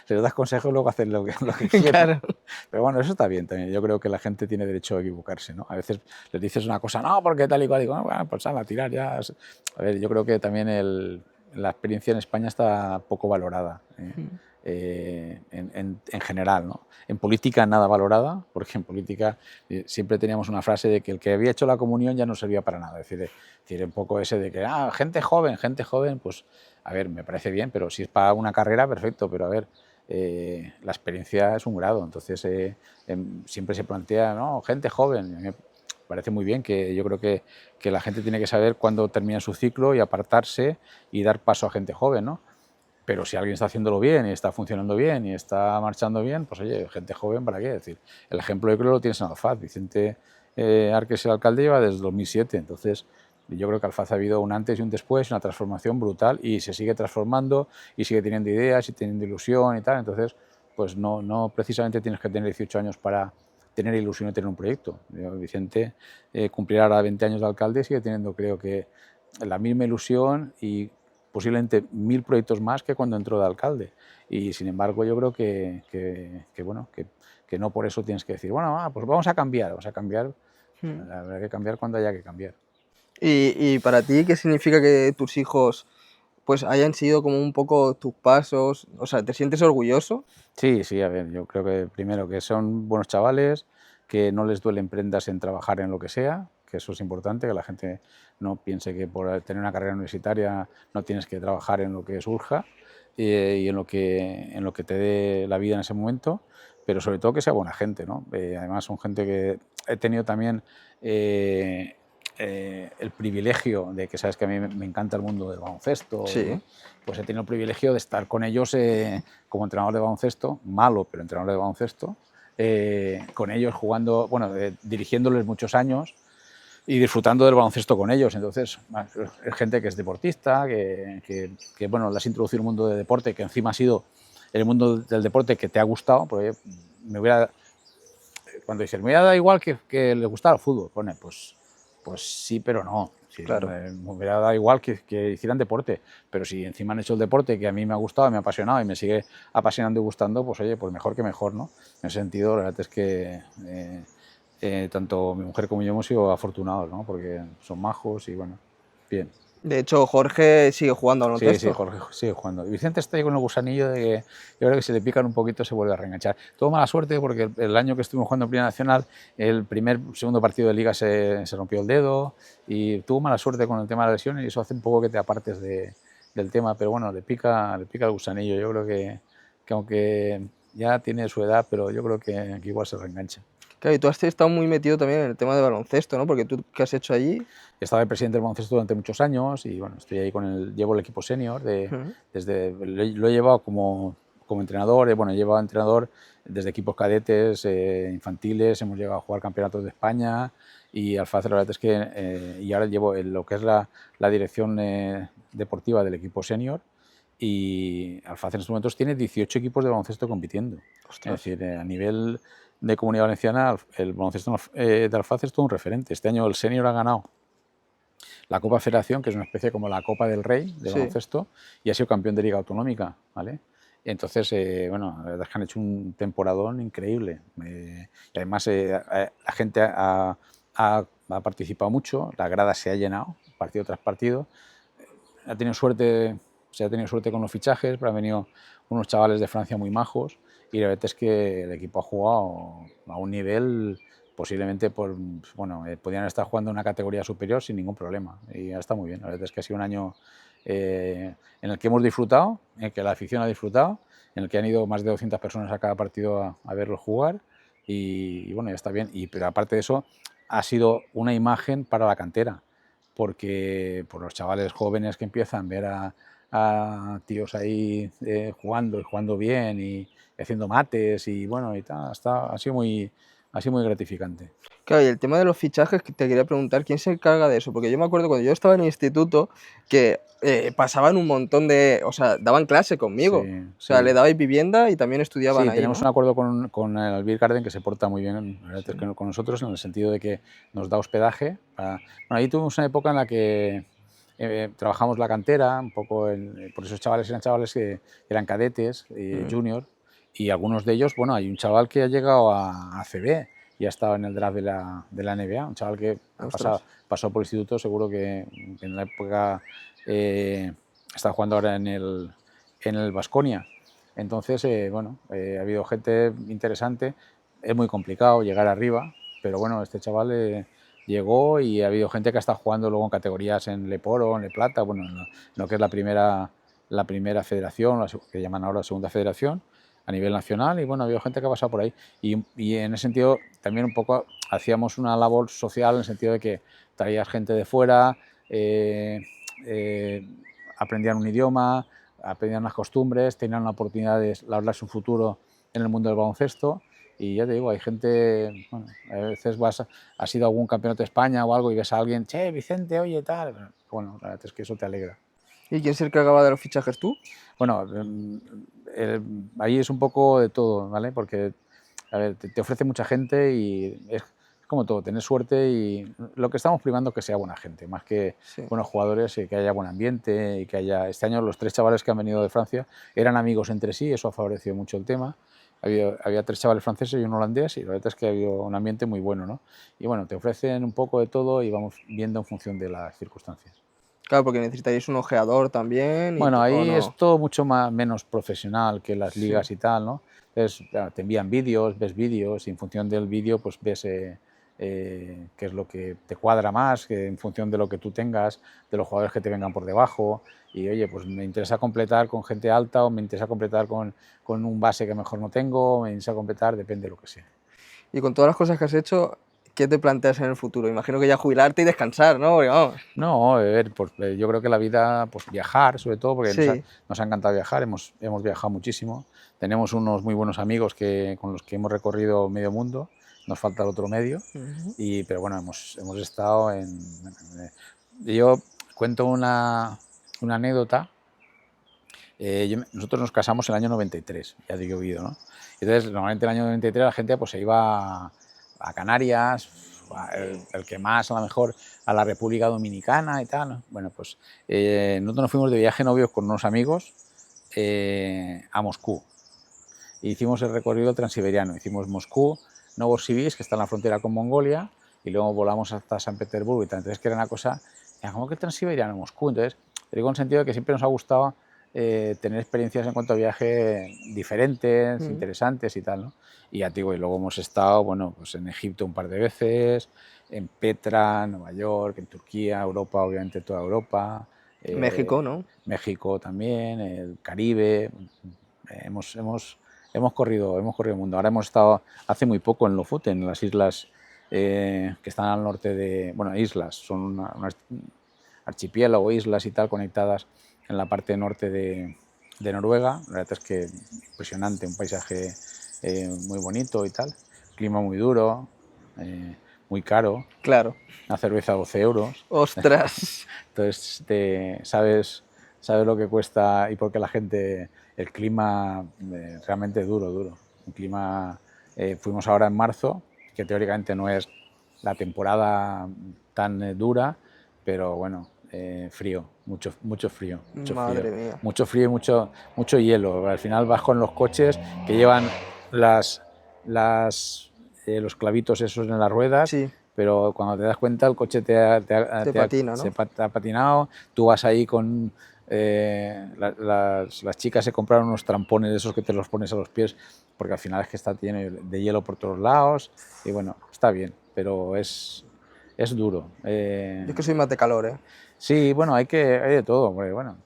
das consejos y luego hacen lo que quieren. Claro. Pero bueno, eso está bien también. Yo creo que la gente tiene derecho a equivocarse, ¿no? A veces les dices una cosa, no, porque tal y cual, digo, bueno, pues a tirar ya. A ver, yo creo que también la experiencia en España está poco valorada, en general, ¿no? En política nada valorada, porque en política siempre teníamos una frase de que el que había hecho la comunión ya no servía para nada. Es decir, un poco ese de que, gente joven, pues, a ver, me parece bien, pero si es para una carrera, perfecto, pero a ver, la experiencia es un grado, entonces siempre se plantea, ¿no? Gente joven. A mí me parece muy bien, que yo creo que la gente tiene que saber cuándo termina su ciclo y apartarse y dar paso a gente joven, ¿no? Pero si alguien está haciéndolo bien y está funcionando bien y está marchando bien, pues oye, gente joven, ¿para qué? Es decir, el ejemplo yo creo lo tienes en Alfaz. Vicente Arques, el alcalde, lleva desde 2007, entonces yo creo que Alfaz ha habido un antes y un después, una transformación brutal, y se sigue transformando y sigue teniendo ideas y teniendo ilusión y tal. Entonces, pues no precisamente tienes que tener 18 años para tener ilusión y tener un proyecto. Vicente cumplirá ahora 20 años de alcalde y sigue teniendo, creo que, la misma ilusión y posiblemente 1000 proyectos más que cuando entró de alcalde. Y sin embargo yo creo que no por eso tienes que decir, bueno, pues vamos a cambiar. Habrá que cambiar cuando haya que cambiar. ¿Y para ti qué significa que tus hijos pues hayan sido como un poco tus pasos? O sea, ¿te sientes orgulloso? Sí, a ver, yo creo que primero que son buenos chavales, que no les duelen prendas en trabajar en lo que sea, que eso es importante, que la gente no piense que por tener una carrera universitaria no tienes que trabajar en lo que surja y en lo que te dé la vida en ese momento, pero sobre todo que sea buena gente, ¿no? Además son gente que he tenido también el privilegio de que sabes que a mí me encanta el mundo del baloncesto, Sí. ¿no? Pues he tenido el privilegio de estar con ellos como entrenador de baloncesto, malo, pero entrenador de baloncesto, con ellos jugando, bueno, dirigiéndoles muchos años y disfrutando del baloncesto con ellos. Entonces, es gente que es deportista, que bueno, le has introducido el mundo del deporte, que encima ha sido el mundo del deporte que te ha gustado, porque cuando dices, me hubiera dado igual que le gustara el fútbol, pone, pues sí, pero no. Sí, Claro. me hubiera dado igual que hicieran deporte, pero si encima han hecho el deporte que a mí me ha gustado, me ha apasionado y me sigue apasionando y gustando, pues oye, pues mejor que mejor, ¿no? En ese sentido, la verdad es que tanto mi mujer como yo hemos sido afortunados, ¿no? Porque son majos y bueno, bien. De hecho, Jorge sigue jugando al baloncesto. Sí, Jorge sigue jugando. Y Vicente está ahí con el gusanillo de que yo creo que si le pican un poquito se vuelve a reenganchar. Tuvo mala suerte porque el año que estuvimos jugando en Primera Nacional, el segundo partido de Liga se rompió el dedo y tuvo mala suerte con el tema de la lesión y eso hace un poco que te apartes del tema, pero bueno, le pica el gusanillo. Yo creo que aunque ya tiene su edad, pero yo creo que igual se reengancha. Claro, y tú has estado muy metido también en el tema de baloncesto, ¿no? Porque tú, ¿qué has hecho allí? He estado de presidente del baloncesto durante muchos años y bueno, estoy ahí llevo el equipo senior, lo he llevado como entrenador, bueno, he llevado entrenador desde equipos cadetes, infantiles, hemos llegado a jugar campeonatos de España y Alfaz, la verdad es que, y ahora llevo lo que es la dirección deportiva del equipo senior y Alfaz en estos momentos tiene 18 equipos de baloncesto compitiendo. Ostras. Es decir, a nivel de Comunidad Valenciana, el baloncesto de Alfaz es todo un referente. Este año el senior ha ganado la Copa Federación, que es una especie como la Copa del Rey de baloncesto, y ha sido campeón de Liga Autonómica, ¿vale? Entonces, bueno, la verdad es que han hecho un temporadón increíble. Y además la gente ha participado mucho, la grada se ha llenado, partido tras partido. Se ha tenido suerte con los fichajes, pero han venido unos chavales de Francia muy majos y la verdad es que el equipo ha jugado a un nivel posiblemente podían estar jugando en una categoría superior sin ningún problema. Y ya está muy bien. La verdad es que ha sido un año en el que hemos disfrutado, en el que la afición ha disfrutado, en el que han ido más de 200 personas a cada partido a verlo jugar y bueno, ya está bien. Pero aparte de eso, ha sido una imagen para la cantera, porque por los chavales jóvenes que empiezan a ver a tíos ahí jugando y jugando bien y haciendo mates y bueno, y tal, ha sido muy gratificante. Claro, y el tema de los fichajes, que te quería preguntar, ¿quién se encarga de eso? Porque yo me acuerdo cuando yo estaba en el instituto que pasaban un montón de... O sea, daban clase conmigo. Sí, O sea, sí. le dabais vivienda y también estudiaban Sí, ahí, tenemos ¿no? un acuerdo con el Albir Garden que se porta muy bien, la verdad es que con nosotros, en el sentido de que nos da hospedaje. Bueno, ahí tuvimos una época en la que trabajamos la cantera, un poco, por esos chavales eran chavales que eran cadetes, junior, y algunos de ellos, bueno, hay un chaval que ha llegado a ACB y ha estado en el draft de la NBA, un chaval que pasó por el instituto, seguro que en la época está jugando ahora en el Baskonia. Entonces, ha habido gente interesante, es muy complicado llegar arriba, pero bueno, este chaval llegó y ha habido gente que ha estado jugando luego en categorías en Leporo, en Le Plata, bueno, en lo que es la primera federación, que llaman ahora segunda federación, a nivel nacional, y bueno, ha habido gente que ha pasado por ahí. Y en ese sentido también un poco hacíamos una labor social en el sentido de que traías gente de fuera, aprendían un idioma, aprendían las costumbres, tenían la oportunidad de labrarse un futuro en el mundo del baloncesto. Y ya te digo, hay gente, bueno, a veces has ido a algún campeonato de España o algo y ves a alguien, che, Vicente, oye, tal. Bueno, la verdad es que eso te alegra. ¿Y quién se encargaba de los fichajes, tú? Bueno, ahí es un poco de todo, ¿vale? Porque, a ver, te ofrece mucha gente y es como todo, tener suerte, y lo que estamos primando es que sea buena gente, más que buenos jugadores, y que haya buen ambiente y que haya... Este año los 3 chavales que han venido de Francia eran amigos entre sí, eso ha favorecido mucho el tema. Había 3 chavales franceses y un holandés, y la verdad es que ha habido un ambiente muy bueno, ¿no? Y bueno, te ofrecen un poco de todo y vamos viendo en función de las circunstancias. Claro, porque necesitaréis un ojeador también, Bueno, ¿o ahí no? es todo mucho menos profesional que las ligas y tal, ¿no? Entonces, claro, te envían vídeos, ves vídeos, y en función del vídeo pues ves qué es lo que te cuadra más, que en función de lo que tú tengas, de los jugadores que te vengan por debajo. Y oye, pues me interesa completar con gente alta, o me interesa completar con un base que mejor no tengo, me interesa completar, depende de lo que sea. Y con todas las cosas que has hecho, ¿qué te planteas en el futuro? Imagino que ya jubilarte y descansar, ¿no? Porque, vamos. No, a ver, pues, yo creo que la vida, pues viajar, sobre todo, porque Sí. nos ha encantado viajar, hemos viajado muchísimo, tenemos unos muy buenos amigos con los que hemos recorrido medio mundo, nos falta el otro medio, pero bueno, hemos estado yo cuento una anécdota. Nosotros nos casamos en el año 93, ya te he oído, ¿no? Entonces, normalmente en el año 93 la gente pues se iba a Canarias, el que más, a lo mejor, a la República Dominicana y tal, ¿no? Bueno, pues nosotros nos fuimos de viaje novios con unos amigos a Moscú. E hicimos el recorrido transiberiano, hicimos Moscú, Novosibirsk, que está en la frontera con Mongolia, y luego volamos hasta San Petersburgo y tal. Entonces, que era una cosa, ¿cómo que transiberiano, Moscú? Entonces, te digo en el sentido de que siempre nos ha gustado tener experiencias en cuanto a viaje diferentes, interesantes y tal, ¿no? Y ya te digo, y luego hemos estado, bueno, pues en Egipto un par de veces, en Petra, Nueva York, en Turquía, Europa, obviamente toda Europa. México, ¿no? México también, el Caribe. Hemos corrido el mundo. Ahora hemos estado hace muy poco en Lofoten, en las islas que están al norte de... Bueno, islas, son un archipiélago, islas y tal, conectadas en la parte norte de Noruega. La verdad es que impresionante, un paisaje muy bonito y tal. Clima muy duro, muy caro. Claro. Una cerveza 12 euros. ¡Ostras! Entonces sabes lo que cuesta y por qué la gente... El clima realmente duro. Un clima... fuimos ahora en marzo, que teóricamente no es la temporada tan dura, pero bueno, frío, mucho frío. Madre mía. Mucho frío y mucho hielo. Al final vas con los coches que llevan los clavitos esos en las ruedas. Sí. Pero cuando te das cuenta el coche te patina, ¿no? se ha patinado, tú vas ahí con las chicas se compraron unos trampones de esos que te los pones a los pies, porque al final es que está lleno de hielo por todos lados, y bueno, está bien, pero es duro. Yo es que soy más de calor, ¿eh? Sí, bueno, hay de todo, porque, bueno,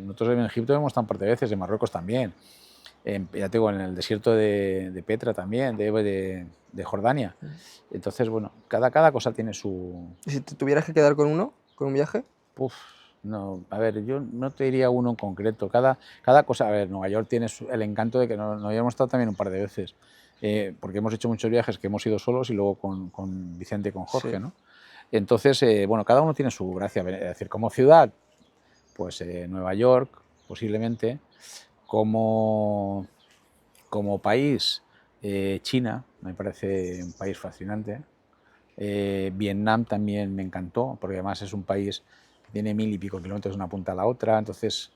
nosotros en Egipto hemos estado un par de veces, en Marruecos también, ya te digo, en el desierto de Petra también, de Jordania. Entonces, bueno, cada cosa tiene su... ¿Y si te tuvieras que quedar con uno, con un viaje? Uf, no, a ver, yo no te diría uno en concreto. Cada cosa, a ver, Nueva York tiene el encanto de que no habíamos estado también un par de veces, porque hemos hecho muchos viajes que hemos ido solos y luego con Vicente y con Jorge, Sí. ¿no? Entonces, bueno, cada uno tiene su gracia. Es decir, como ciudad, pues Nueva York, posiblemente. Como país, China, me parece un país fascinante. Vietnam también me encantó, porque además es un país que tiene 1000 y pico kilómetros de una punta a la otra, entonces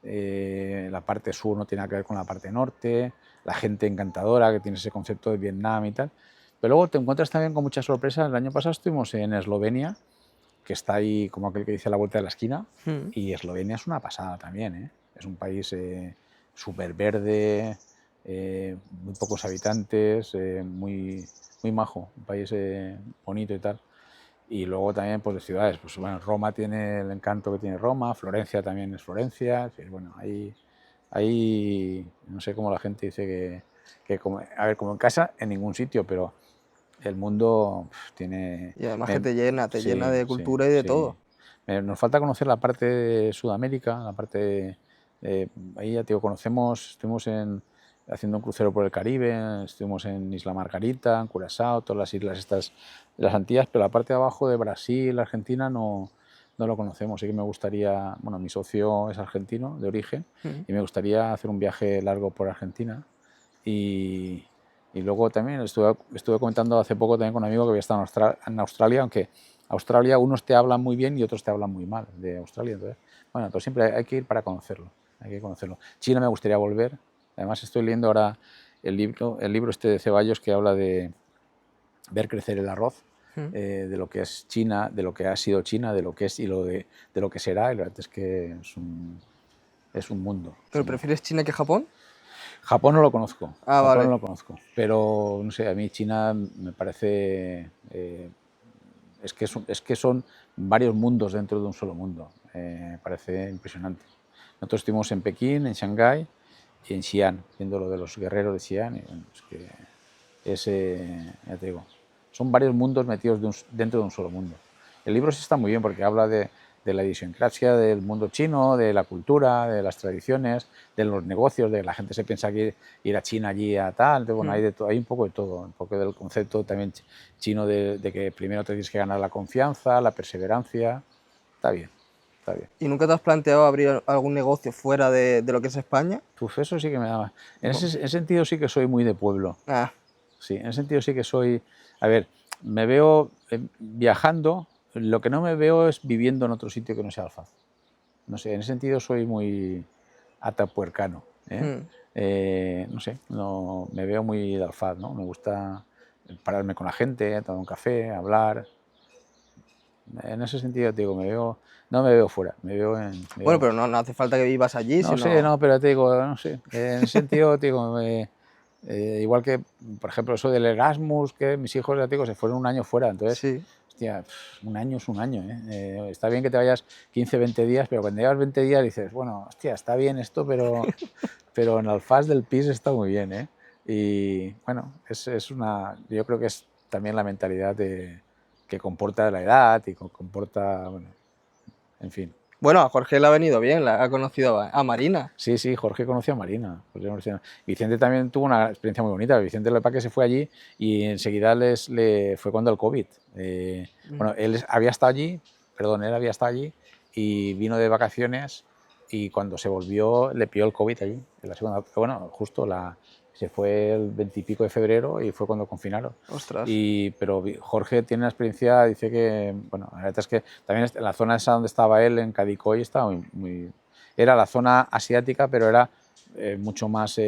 la parte sur no tiene nada que ver con la parte norte, la gente encantadora que tiene ese concepto de Vietnam y tal. Pero luego te encuentras también con muchas sorpresas. El año pasado estuvimos en Eslovenia, que está ahí como aquel que dice a la vuelta de la esquina, y Eslovenia es una pasada también, ¿eh? Es un país súper verde, muy pocos habitantes, muy majo, un país bonito y tal. Y luego también pues de ciudades, pues bueno, Roma tiene el encanto que tiene Roma, Florencia también es Florencia, es decir, bueno, ahí no sé cómo la gente dice que como, a ver, como en casa en ningún sitio, pero el mundo tiene... Y además que te llena Sí, de sí, cultura y de sí. todo. Nos falta conocer la parte de Sudamérica, la parte... ahí ya te digo, estuvimos haciendo un crucero por el Caribe, estuvimos en Isla Margarita, en Curazao, todas las islas estas de las Antillas, pero la parte de abajo de Brasil, Argentina, no lo conocemos. Sí que me gustaría, bueno, mi socio es argentino de origen y me gustaría hacer un viaje largo por Argentina y luego también estuve comentando hace poco también con un amigo que había estado en Australia, aunque Australia unos te hablan muy bien y otros te hablan muy mal de Australia. Entonces, bueno, pues siempre hay que ir para conocerlo. Hay que conocerlo. China me gustaría volver. Además estoy leyendo ahora el libro este de Ceballos que habla de ver crecer el arroz, de lo que es China, de lo que ha sido China, de lo que es y de lo que será. Y la verdad es que es un mundo. ¿Pero prefieres China que Japón? Japón no lo conozco, Ah, Japón no vale. lo conozco, pero no sé, a mí China me parece, es que son varios mundos dentro de un solo mundo, me parece impresionante. Nosotros estuvimos en Pekín, en Shanghái y en Xi'an, viendo lo de los guerreros de Xi'an, y bueno, es que ya te digo, son varios mundos metidos dentro de un solo mundo. El libro sí está muy bien porque habla de la idiosincrasia del mundo chino, de la cultura, de las tradiciones, de los negocios, de la gente se piensa que ir a China allí a tal, entonces, bueno, hay un poco de todo, un poco del concepto también chino de que primero te tienes que ganar la confianza, la perseverancia, está bien, está bien. ¿Y nunca te has planteado abrir algún negocio fuera de lo que es España? Uf, eso sí que me da... En ese sentido sí que soy muy de pueblo. Ah, Sí, en ese sentido sí que soy... A ver, me veo viajando, lo que no me veo es viviendo en otro sitio que no sea Alfaz. No sé, en ese sentido soy muy atapuercano, ¿eh? No sé, no, me veo muy de Alfaz, ¿no? Me gusta pararme con la gente, tomar un café, hablar. En ese sentido, te digo, no me veo fuera, me veo bueno, pero no hace falta que vivas allí, no sé, sino... no, pero te digo, no sé, en ese sentido, te digo, igual que, por ejemplo, eso del Erasmus, que mis hijos, ya te digo, se fueron un año fuera, entonces, Sí. hostia, un año es un año, ¿eh? Está bien que te vayas 15, 20 días, pero cuando llevas 20 días dices, bueno, hostia, está bien esto, pero en Alfaz del PIS está muy bien, ¿eh? Y, bueno, yo creo que es también la mentalidad que comporta la edad y comporta, bueno, en fin. Bueno, a Jorge le ha venido bien, la ha conocido a Marina. Sí, sí, Jorge conoció a Marina. Vicente también tuvo una experiencia muy bonita. Vicente lo que pasa es que se fue allí y enseguida le fue cuando el COVID. Bueno, él había estado allí, él había estado allí y vino de vacaciones y cuando se volvió le pilló el COVID allí. En la segunda, bueno, justo se fue el 20 y pico de febrero y fue cuando confinaron. Ostras. Pero Jorge tiene una experiencia, dice que, bueno, la verdad es que también en la zona esa donde estaba él, en Cadicoy, estaba muy era la zona asiática, pero era mucho más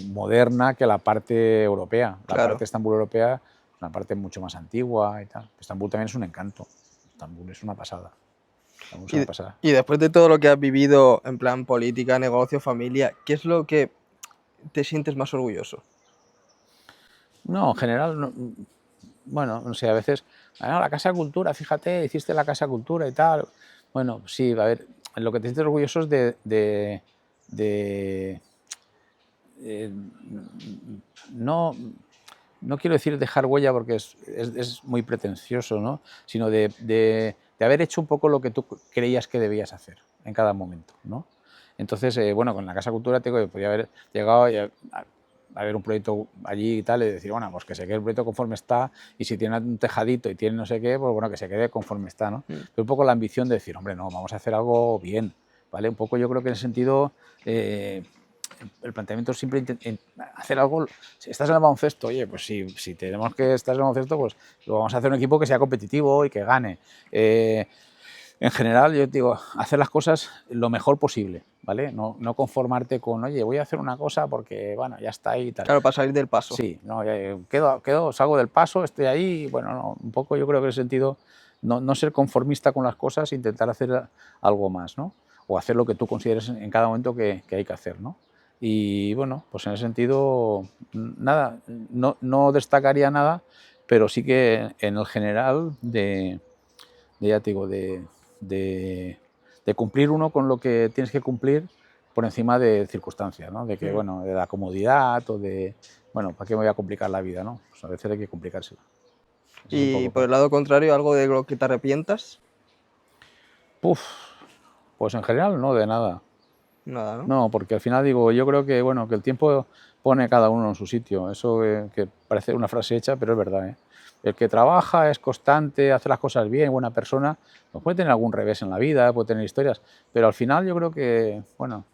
moderna que la parte europea. La Claro. parte de Estambul europea es una parte mucho más antigua y tal. Estambul también es un encanto. Estambul es una pasada. Es una pasada. Y después de todo lo que has vivido en plan política, negocio, familia, ¿qué es lo que te sientes más orgulloso? No, en general, no, bueno, no sé, a veces, la Casa de Cultura, fíjate, hiciste la Casa de Cultura y tal. Bueno, sí, a ver, lo que te sientes orgulloso es de eh, no, no quiero decir dejar huella porque es muy pretencioso, ¿no? Sino de haber hecho un poco lo que tú creías que debías hacer en cada momento, ¿no? Entonces, bueno, con la Casa Cultura tengo que podía haber llegado a ver un proyecto allí y tal, y decir, bueno, pues que se quede el proyecto conforme está, y si tiene un tejadito y tiene no sé qué, pues bueno, que se quede conforme está, ¿no? Pero un poco la ambición de decir, hombre, no, vamos a hacer algo bien, ¿vale? Un poco yo creo que en ese sentido el planteamiento es siempre hacer algo. Si estás en el baloncesto, oye, pues si tenemos que estar en el baloncesto, pues lo vamos a hacer un equipo que sea competitivo y que gane. En general, yo digo, hacer las cosas lo mejor posible, ¿vale? No conformarte con, oye, voy a hacer una cosa porque, bueno, ya está ahí y tal. Claro, para salir del paso. Sí, no, salgo del paso, estoy ahí, bueno, no, un poco yo creo que en ese sentido, no ser conformista con las cosas, intentar hacer algo más, ¿no? O hacer lo que tú consideres en cada momento que hay que hacer, ¿no? Y bueno, pues en ese sentido, nada, no destacaría nada, pero sí que en el general ya te digo, de cumplir uno con lo que tienes que cumplir por encima de circunstancias, ¿no? De que, bueno, de la comodidad o de, bueno, ¿para qué me voy a complicar la vida, no? Pues a veces hay que complicársela. Eso es un Y poco. por el lado contrario, algo de lo que te arrepientas, Puf, pues en general no, de nada. nada, ¿no? No, porque al final digo, yo creo que, bueno, que el tiempo pone a cada uno en su sitio. Eso que parece una frase hecha, pero es verdad, ¿eh? El que trabaja, es constante, hace las cosas bien, buena persona, pues puede tener algún revés en la vida, puede tener historias, pero al final yo creo que, bueno,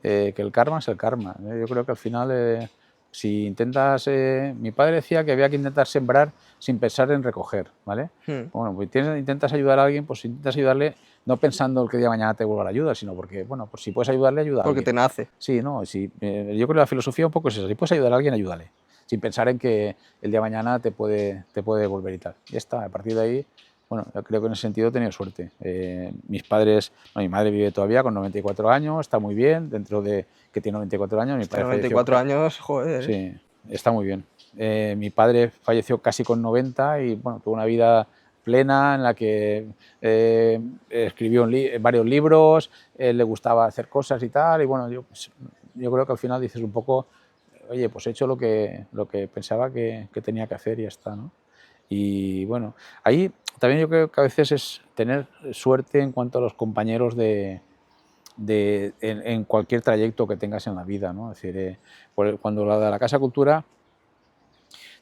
que el karma es el karma. Yo creo que al final, si intentas... mi padre decía que había que intentar sembrar sin pensar en recoger, ¿vale? Bueno, pues intentas ayudar a alguien, pues intentas ayudarle no pensando que el día de mañana te vuelva la ayuda, sino porque, bueno, pues si puedes ayudarle, ayuda a Porque alguien. te nace. Sí, no, yo creo que la filosofía un poco es esa. Si puedes ayudar a alguien, ayúdale. Sin pensar en que el día de mañana te puede devolver y tal. Y ya está, a partir de ahí, bueno, yo creo que en ese sentido he tenido suerte. Mis padres, mi madre vive todavía con 94 años, está muy bien, dentro de que tiene 94 años. Mi padre 94 años, joder. Sí, está muy bien. Mi padre falleció casi con 90 y, bueno, tuvo una vida plena en la que escribió varios libros, le gustaba hacer cosas y tal, y bueno, yo creo que al final dices un poco, oye, pues he hecho lo que pensaba que tenía que hacer y ya está, ¿no? Y bueno, ahí también yo creo que a veces es tener suerte en cuanto a los compañeros en cualquier trayecto que tengas en la vida, ¿no? Es decir, cuando la Casa Cultura,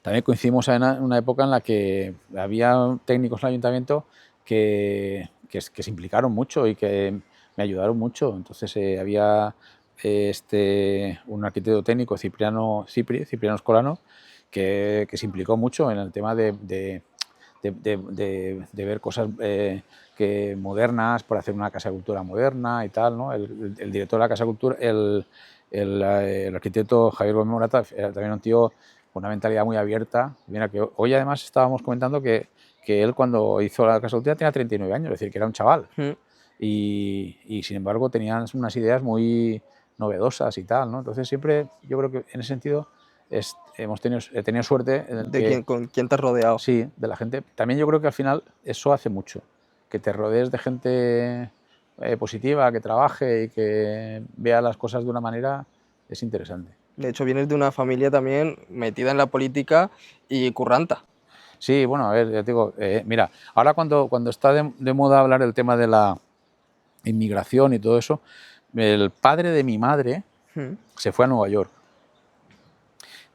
también coincidimos en una época en la que había técnicos en el ayuntamiento que se implicaron mucho y que me ayudaron mucho. Entonces había un arquitecto técnico, Cipriano Escolano, que se implicó mucho en el tema de ver cosas modernas, por hacer una Casa de Cultura moderna y tal, ¿no? El director de la Casa de Cultura, el arquitecto Javier Gómez Morata, era también un tío con una mentalidad muy abierta. Mira, que hoy además estábamos comentando que él cuando hizo la Casa de Cultura tenía 39 años, es decir, que era un chaval. Y sin embargo tenían unas ideas muy novedosas y tal, ¿no? Entonces siempre, yo creo que en ese sentido he tenido suerte ¿Con quién te has rodeado? Sí, de la gente. También yo creo que al final eso hace mucho, que te rodees de gente positiva, que trabaje y que vea las cosas de una manera, es interesante. De hecho, vienes de una familia también metida en la política y curranta. Sí, bueno, a ver, ya te digo, mira, ahora cuando está de moda hablar del tema de la inmigración y todo eso, el padre de mi madre se fue a Nueva York.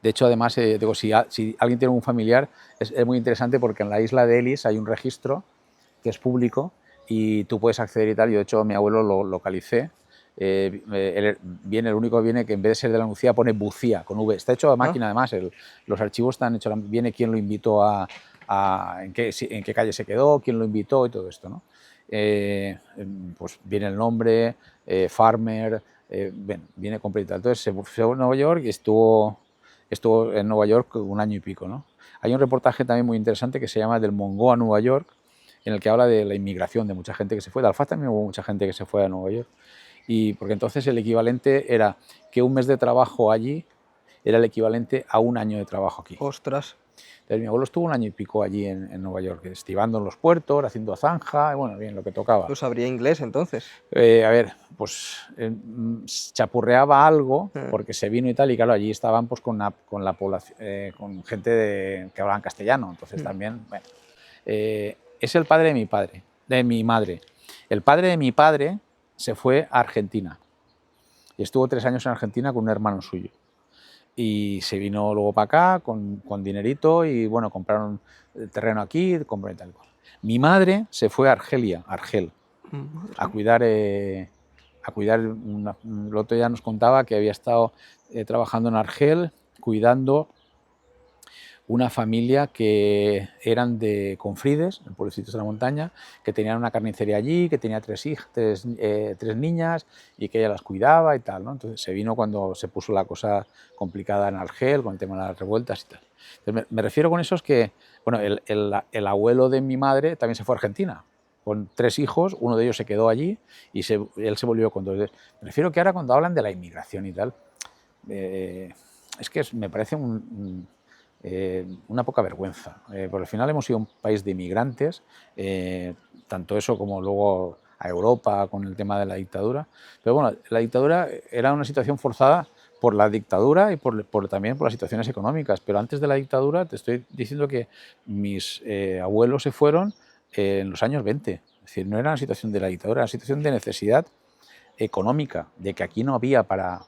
De hecho, además, digo, si alguien tiene un familiar, es muy interesante porque en la isla de Ellis hay un registro que es público y tú puedes acceder y tal. Yo, de hecho, a mi abuelo lo localicé. El único que viene que en vez de ser de la Nucía pone Bucía, con V. Está hecho a máquina, además. Los archivos están hechos. Viene quién lo invitó en qué calle se quedó, quién lo invitó y todo esto, ¿no? Pues viene el nombre, Farmer, viene completo. Entonces se fue a Nueva York y estuvo en Nueva York un año y pico, ¿no? Hay un reportaje también muy interesante que se llama Del Mongo a Nueva York, en el que habla de la inmigración, de mucha gente que se fue. De Alfaz también hubo mucha gente que se fue a Nueva York. Y porque entonces el equivalente era que un mes de trabajo allí era el equivalente a un año de trabajo aquí. Ostras. Entonces, mi abuelo estuvo un año y pico allí en Nueva York, estivando en los puertos, haciendo zanja, y bueno, bien, lo que tocaba. ¿Pues sabría inglés entonces? A ver, pues chapurreaba algo, porque se vino y tal, y claro, allí estaban pues con la población, con gente que hablaban castellano, entonces también, bueno. Es el padre de mi madre. El padre de mi padre se fue a Argentina y estuvo 3 años en Argentina con un hermano suyo. Y se vino luego para acá con dinerito y bueno, compraron el terreno aquí, compraron y tal. Mi madre se fue a Argel, a cuidar, el otro ya nos contaba que había estado trabajando en Argel, cuidando una familia que eran de Confrides, en pueblecitos de la montaña, que tenían una carnicería allí, que tenía 3 niñas y que ella las cuidaba y tal, ¿no? Entonces se vino cuando se puso la cosa complicada en Argel, con el tema de las revueltas y tal. Entonces, me refiero con eso es que, bueno, el abuelo de mi madre también se fue a Argentina, con 3 hijos, uno de ellos se quedó allí y él se volvió con 2. Me refiero que ahora cuando hablan de la inmigración y tal, es que me parece una poca vergüenza, porque al final hemos sido un país de inmigrantes, tanto eso como luego a Europa con el tema de la dictadura, pero bueno, la dictadura era una situación forzada por la dictadura y también por las situaciones económicas, pero antes de la dictadura te estoy diciendo que mis abuelos se fueron en los años 20, es decir, no era una situación de la dictadura, era una situación de necesidad económica, de que aquí no había para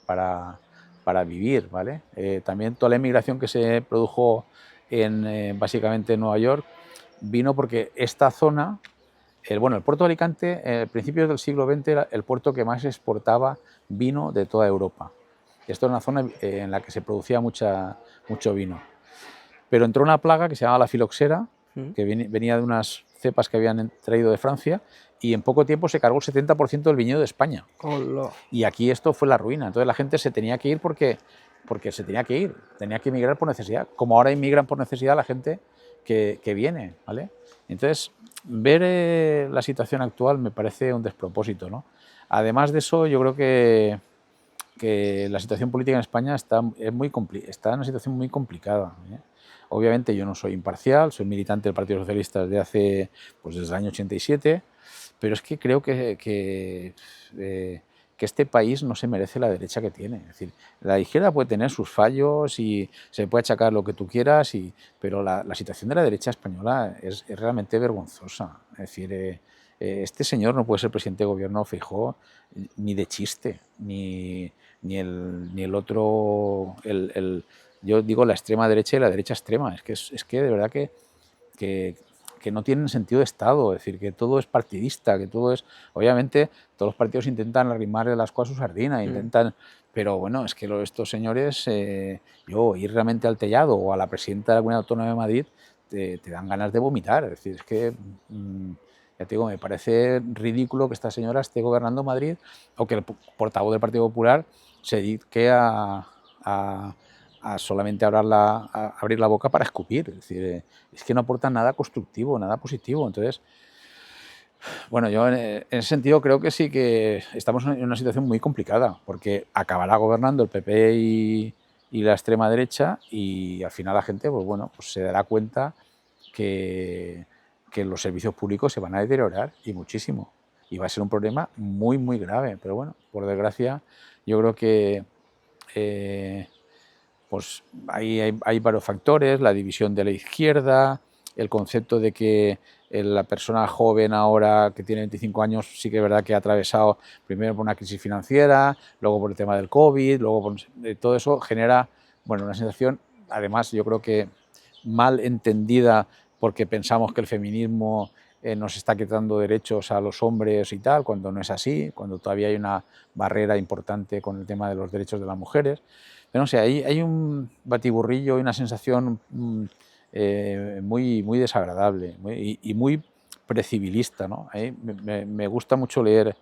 vivir, ¿vale? También toda la inmigración que se produjo básicamente en Nueva York vino porque esta zona, el puerto de Alicante, a principios del siglo XX, era el puerto que más exportaba vino de toda Europa. Esto era una zona en la que se producía mucho vino. Pero entró una plaga que se llamaba la filoxera, que venía de unas cepas que habían traído de Francia, y en poco tiempo se cargó el 70% del viñedo de España. Hola. Y aquí esto fue la ruina. Entonces la gente se tenía que ir porque se tenía que ir, tenía que emigrar por necesidad. Como ahora inmigran por necesidad la gente que viene, ¿vale? Entonces, ver la situación actual me parece un despropósito, ¿no? Además de eso, yo creo que la situación política en España está en una situación muy complicada, ¿eh? Obviamente yo no soy imparcial, soy militante del Partido Socialista desde el año 87, pero es que creo que este país no se merece la derecha que tiene. Es decir, la izquierda puede tener sus fallos y se puede achacar lo que tú quieras, pero la situación de la derecha española es realmente vergonzosa. Es decir, este señor no puede ser presidente de gobierno, Feijóo, ni de chiste, ni el otro, yo digo la extrema derecha y la derecha extrema. Es que de verdad que no tienen sentido de Estado, es decir, que todo es partidista, que todo es... Obviamente, todos los partidos intentan arrimarle las cosas a su sardina, pero bueno, es que estos señores, yo ir realmente al Tellado o a la presidenta de la Comunidad Autónoma de Madrid, te dan ganas de vomitar. Es decir, es que, ya te digo, me parece ridículo que esta señora esté gobernando Madrid o que el portavoz del Partido Popular se dedique a solamente abrir la boca para escupir. Es decir, es que no aporta nada constructivo, nada positivo. Entonces, bueno, yo en ese sentido creo que sí que estamos en una situación muy complicada, porque acabará gobernando el PP y la extrema derecha, y al final la gente pues se dará cuenta que los servicios públicos se van a deteriorar, y muchísimo, y va a ser un problema muy, muy grave. Pero bueno, por desgracia, yo creo que pues hay varios factores: la división de la izquierda, el concepto de que la persona joven ahora que tiene 25 años sí que es verdad que ha atravesado primero por una crisis financiera, luego por el tema del COVID, luego todo eso genera una sensación, además yo creo que mal entendida, porque pensamos que el feminismo nos está quitando derechos a los hombres y tal, cuando no es así, cuando todavía hay una barrera importante con el tema de los derechos de las mujeres. Pero no sé, hay un batiburrillo y una sensación muy, muy desagradable y muy precibilista, ¿no? Me gusta mucho leer,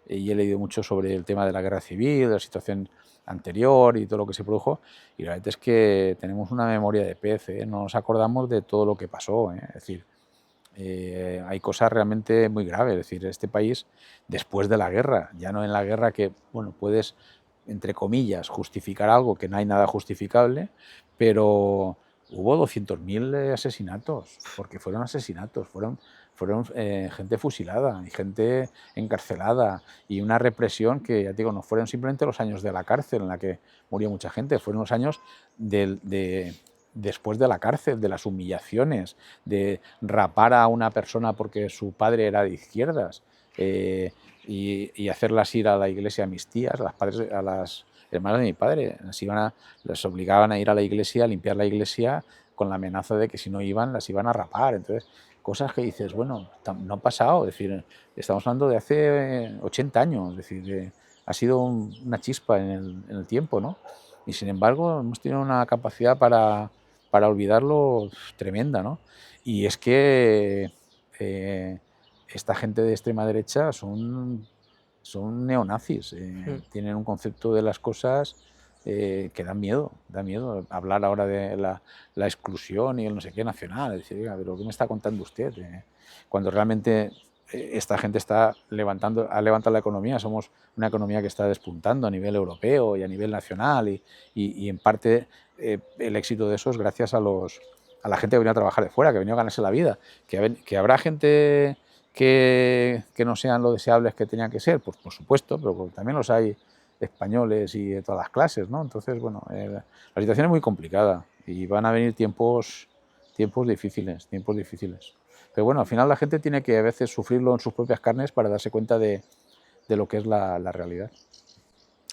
y he leído mucho sobre el tema de la guerra civil, de la situación anterior y todo lo que se produjo, y la verdad es que tenemos una memoria de pez, ¿eh? No nos acordamos de todo lo que pasó, ¿eh? Es decir, hay cosas realmente muy graves. Es decir, este país, después de la guerra, ya no en la guerra que, bueno, puedes, entre comillas, justificar algo que no hay nada justificable, pero hubo 200.000 asesinatos, porque fueron asesinatos, fueron gente fusilada y gente encarcelada y una represión que, ya te digo, no fueron simplemente los años de la cárcel en la que murió mucha gente, fueron los años después de la cárcel, de las humillaciones, de rapar a una persona porque su padre era de izquierdas y hacerlas ir a la iglesia a mis tías, a las hermanas de mi padre. Les obligaban a ir a la iglesia, a limpiar la iglesia con la amenaza de que si no iban, las iban a rapar. Entonces, cosas que dices, bueno, no ha pasado. Es decir, estamos hablando de hace 80 años, es decir, ha sido una chispa en el tiempo, ¿no? Y sin embargo, hemos tenido una capacidad para olvidarlo tremenda, ¿no? Y es que esta gente de extrema derecha son neonazis, tienen un concepto de las cosas que da miedo hablar ahora de la exclusión y el no sé qué nacional, decir, oiga, pero ¿qué me está contando usted? Cuando realmente esta gente ha levantado la economía, somos una economía que está despuntando a nivel europeo y a nivel nacional y en parte el éxito de eso es gracias a la gente que venía a trabajar de fuera, que venía a ganarse la vida, que habrá gente que no sean lo deseables que tenían que ser, pues por supuesto, pero también los hay españoles y de todas las clases, ¿no? Entonces, bueno, la situación es muy complicada y van a venir tiempos difíciles. Pero bueno, al final la gente tiene que a veces sufrirlo en sus propias carnes para darse cuenta de lo que es la realidad.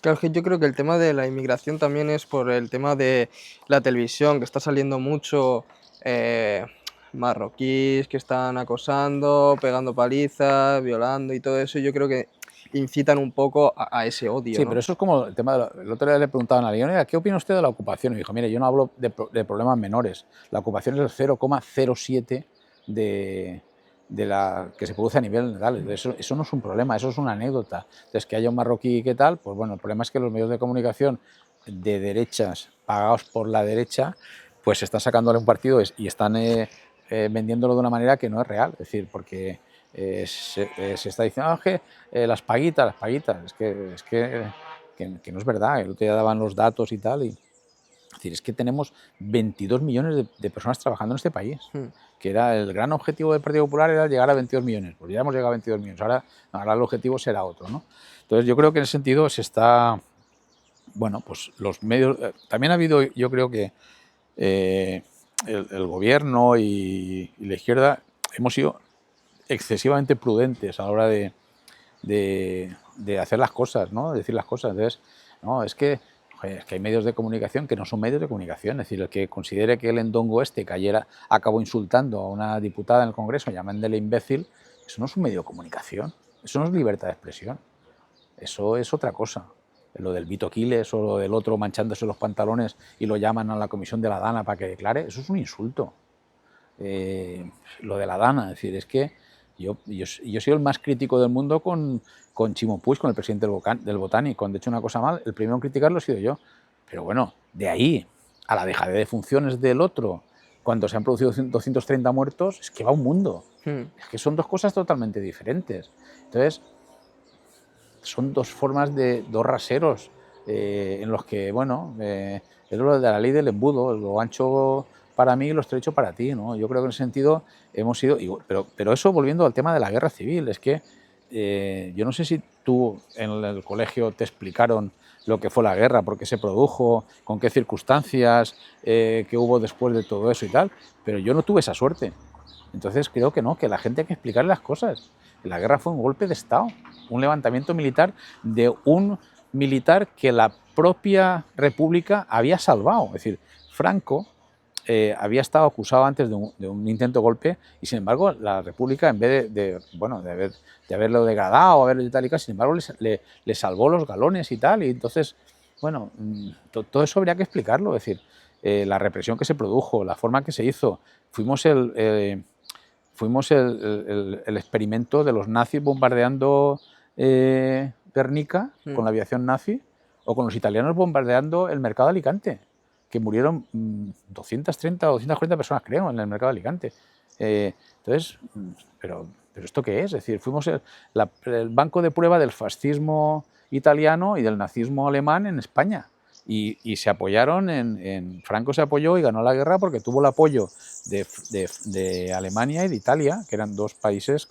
Claro, es que yo creo que el tema de la inmigración también es por el tema de la televisión, que está saliendo mucho marroquíes que están acosando, pegando palizas, violando y todo eso. Y yo creo que incitan un poco a ese odio, Sí, ¿no? pero eso es como el tema el otro día le preguntaban a León, ¿qué opina usted de la ocupación? Y dijo, mire, yo no hablo de problemas menores. La ocupación es el 0,07 de la que se produce a nivel legal. Eso no es un problema, eso es una anécdota. Entonces, que haya un marroquí, ¿qué tal? Pues bueno, el problema es que los medios de comunicación de derechas, pagados por la derecha, pues están sacándole un partido y están vendiéndolo de una manera que no es real. Es decir, porque se está diciendo que las paguitas, que no es verdad. El otro día daban los datos y tal. Es decir, es que tenemos 22 millones de personas trabajando en este país, que era el gran objetivo del Partido Popular, era llegar a 22 millones. Pues ya hemos llegado a 22 millones, ahora el objetivo será otro, ¿no? Entonces yo creo que en ese sentido se está, bueno, pues los medios, también ha habido, yo creo que el gobierno y la izquierda hemos sido excesivamente prudentes a la hora de hacer las cosas, ¿no? De decir las cosas. Entonces, no, es que hay medios de comunicación que no son medios de comunicación. Es decir, el que considere que el endongo que ayer acabó insultando a una diputada en el Congreso llamándole imbécil, eso no es un medio de comunicación, eso no es libertad de expresión, eso es otra cosa. Lo del Vito Quiles o lo del otro manchándose los pantalones y lo llaman a la comisión de la Dana para que declare, eso es un insulto. Lo de la Dana, es decir, es que yo soy el más crítico del mundo con Chimo Puig, con el presidente del Botánico. Cuando he hecho una cosa mal, el primero en criticarlo he sido yo. Pero bueno, de ahí a la dejadez de funciones del otro, cuando se han producido 230 muertos, es que va un mundo. Es que son dos cosas totalmente diferentes. Entonces, son dos formas dos raseros en los que, bueno, es lo de la ley del embudo, lo ancho para mí y lo estrecho para ti, ¿no? Yo creo que en ese sentido hemos ido, pero eso volviendo al tema de la guerra civil, es que yo no sé si tú en el colegio te explicaron lo que fue la guerra, por qué se produjo, con qué circunstancias, qué hubo después de todo eso y tal, pero yo no tuve esa suerte. Entonces creo que no, que la gente hay que explicar las cosas. La guerra fue un golpe de Estado, un levantamiento militar de un militar que la propia República había salvado. Es decir, Franco había estado acusado antes de un intento de golpe y, sin embargo, la República, en vez de haberlo degradado, haberlo y tal y tal, sin embargo, le salvó los galones y tal. Y entonces, bueno, todo eso habría que explicarlo. Es decir, la represión que se produjo, la forma que se hizo. Fuimos el experimento de los nazis bombardeando Guernica con la aviación nazi, o con los italianos bombardeando el mercado de Alicante, que murieron 230 o 240 personas, creo, en el mercado de Alicante. Entonces, pero ¿esto qué es? Es decir, fuimos el banco de prueba del fascismo italiano y del nazismo alemán en España. Y se apoyaron Franco se apoyó y ganó la guerra porque tuvo el apoyo de Alemania y de Italia, que eran dos países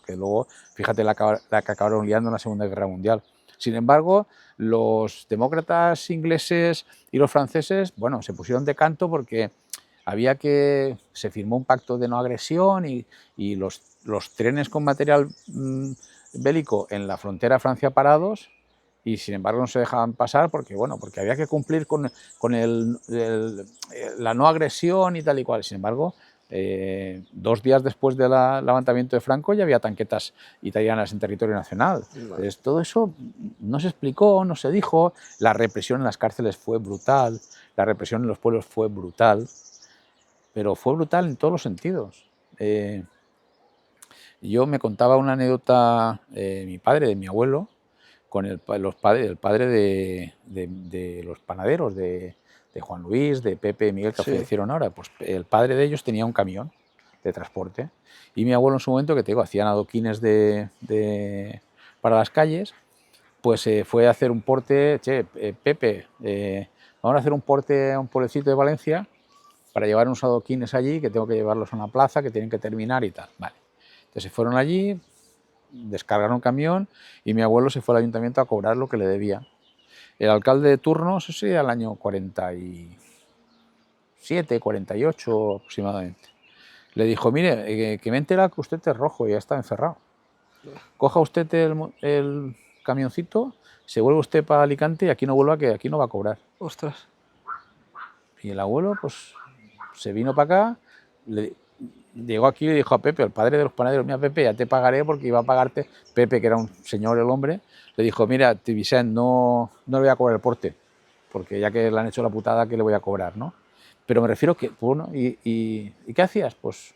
que luego, fíjate, la que acabaron liando en la Segunda Guerra Mundial. Sin embargo, los demócratas ingleses y los franceses, bueno, se pusieron de canto porque se firmó un pacto de no agresión y los trenes con material bélico en la frontera Francia parados, y sin embargo no se dejaban pasar porque había que cumplir con la no agresión y tal y cual. Sin embargo, 2 días después del levantamiento de Franco ya había tanquetas italianas en territorio nacional. Entonces, todo eso no se explicó, no se dijo. La represión en las cárceles fue brutal, la represión en los pueblos fue brutal, pero fue brutal en todos los sentidos. Yo me contaba una anécdota mi padre, de mi abuelo, con el padre de los panaderos, de Juan Luis, de Pepe y Miguel, que fallecieron ahora. Pues el padre de ellos tenía un camión de transporte y mi abuelo en su momento, que te digo, hacían adoquines para las calles, pues fue a hacer un porte. Pepe, vamos a hacer un porte a un pueblecito de Valencia para llevar unos adoquines allí, que tengo que llevarlos a una plaza, que tienen que terminar y tal. Vale. Entonces se fueron allí, descargaron un camión y mi abuelo se fue al ayuntamiento a cobrar lo que le debía. El alcalde de turno, eso sí, al año 47, 48 aproximadamente, le dijo: mire, que me he enterado que usted es rojo y ya está encerrado. Coja usted el camioncito, se vuelve usted para Alicante y aquí no vuelva, que aquí no va a cobrar. Ostras. Y el abuelo pues se vino para acá, llegó aquí y le dijo a Pepe, el padre de los panaderos: mira, Pepe, ya te pagaré, porque iba a pagarte. Pepe, que era un señor el hombre, le dijo: mira, Vicent, no le voy a cobrar el porte, porque ya que le han hecho la putada, ¿qué le voy a cobrar, no? Pero me refiero que, bueno, ¿y qué hacías? Pues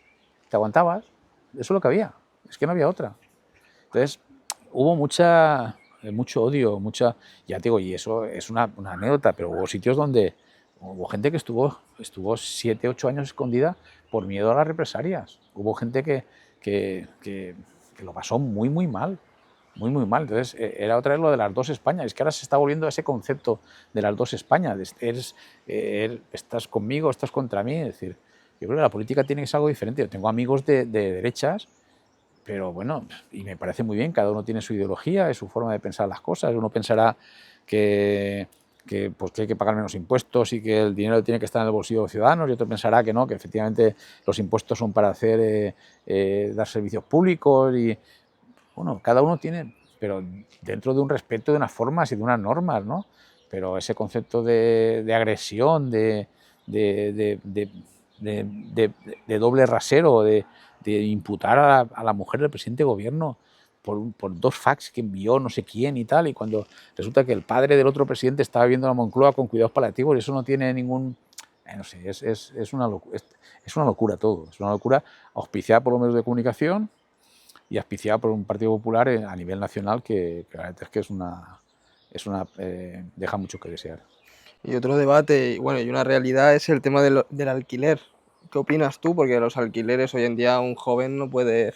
te aguantabas, eso es lo que había, es que no había otra. Entonces, hubo mucho odio, ya te digo, y eso es una anécdota, pero hubo sitios donde hubo gente que estuvo 7, 8 años escondida por miedo a las represalias. Hubo gente que lo pasó muy, muy mal. Muy, muy mal. Entonces, era otra vez lo de las dos Españas. Es que ahora se está volviendo a ese concepto de las dos Españas. Estás conmigo, estás contra mí. Es decir, yo creo que la política tiene que ser algo diferente. Yo tengo amigos de derechas, pero bueno, y me parece muy bien, cada uno tiene su ideología y su forma de pensar las cosas. Uno pensará que hay que pagar menos impuestos y que el dinero tiene que estar en el bolsillo de los ciudadanos, y otro pensará que no, que efectivamente los impuestos son para dar servicios públicos. Y bueno, cada uno tiene, pero dentro de un respeto, de unas formas y de unas normas, ¿no? Pero ese concepto de agresión, de doble rasero, de imputar a la mujer del presidente de gobierno por 2 fax que envió no sé quién y tal, y cuando resulta que el padre del otro presidente estaba viendo la Moncloa con cuidados paliativos, y eso no tiene ningún... no sé, es una locura todo, es una locura auspiciada por los medios de comunicación y auspiciada por un Partido Popular a nivel nacional que la verdad es que deja mucho que desear. Y otro debate, bueno, y una realidad, es el tema del alquiler. ¿Qué opinas tú? Porque los alquileres hoy en día un joven no puede...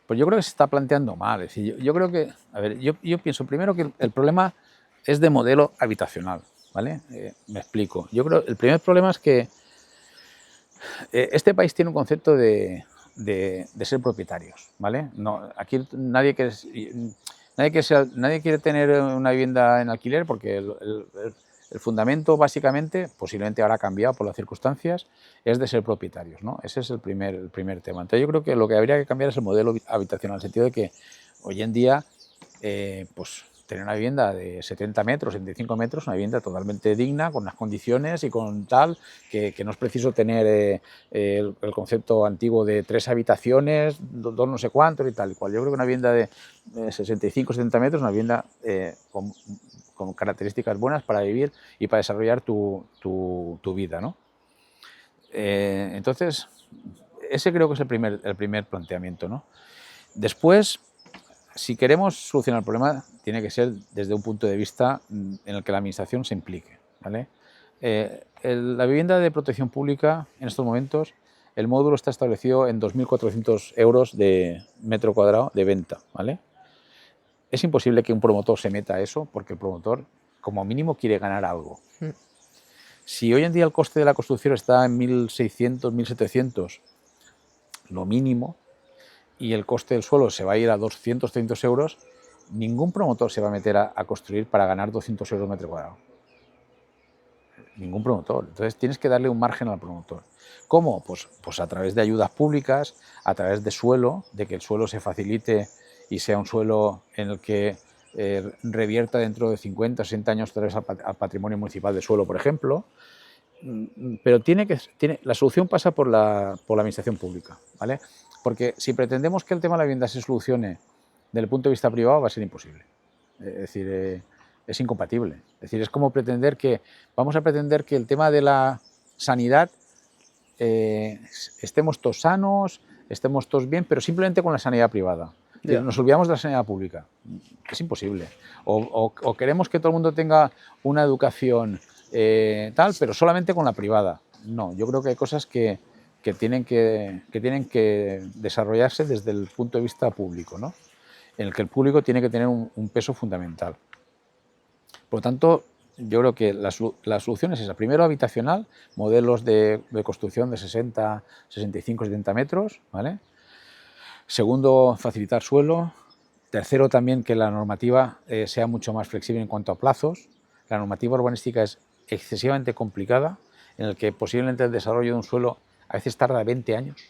Pues yo creo que se está planteando mal. Es decir, yo creo que, a ver, yo pienso primero que el problema es de modelo habitacional, ¿vale? Me explico. Yo creo que el primer problema es que este país tiene un concepto de ser propietarios, ¿vale? No, aquí nadie quiere tener una vivienda en alquiler, porque el fundamento, básicamente, posiblemente ahora ha cambiado por las circunstancias, es de ser propietarios, ¿no? Ese es el primer tema. Entonces yo creo que lo que habría que cambiar es el modelo habitacional, en el sentido de que hoy en día, pues tener una vivienda de 70 metros, 75 metros, una vivienda totalmente digna, con unas condiciones y con tal, que no es preciso tener el concepto antiguo de 3 habitaciones, 2 no sé cuántos y tal y cual. Yo creo que una vivienda de 65, 70 metros, una vivienda con características buenas para vivir y para desarrollar tu vida, ¿no? Entonces, ese creo que es el primer planteamiento, ¿no? Después, si queremos solucionar el problema, tiene que ser desde un punto de vista en el que la administración se implique, ¿vale? La vivienda de protección pública en estos momentos el módulo está establecido en 2.400 euros de metro cuadrado de venta, ¿vale? Es imposible que un promotor se meta a eso porque el promotor, como mínimo, quiere ganar algo. Si hoy en día el coste de la construcción está en 1.600, 1.700, lo mínimo, y el coste del suelo se va a ir a 200, 300 euros, ningún promotor se va a meter a construir para ganar 200 euros metro cuadrado. Ningún promotor. Entonces tienes que darle un margen al promotor. ¿Cómo? Pues a través de ayudas públicas, a través de suelo, de que el suelo se facilite y sea un suelo en el que revierta dentro de 50 o 60 años al patrimonio municipal de suelo, por ejemplo. Pero la solución pasa por la administración pública, ¿vale? Porque si pretendemos que el tema de la vivienda se solucione desde el punto de vista privado, va a ser imposible. Es decir, es incompatible. Es decir, es como vamos a pretender que el tema de la sanidad estemos todos sanos, estemos todos bien, pero simplemente con la sanidad privada. Nos olvidamos de la sanidad pública. Es imposible. O queremos que todo el mundo tenga una educación pero solamente con la privada. No, yo creo que hay cosas que tienen que desarrollarse desde el punto de vista público, ¿no? En el que el público tiene que tener un peso fundamental. Por lo tanto, yo creo que la solución es esa. Primero, habitacional, modelos de construcción de 60, 65, 70 metros, ¿vale? Segundo, facilitar suelo. Tercero, también que la normativa sea mucho más flexible en cuanto a plazos. La normativa urbanística es excesivamente complicada, en el que posiblemente el desarrollo de un suelo a veces tarda 20 años.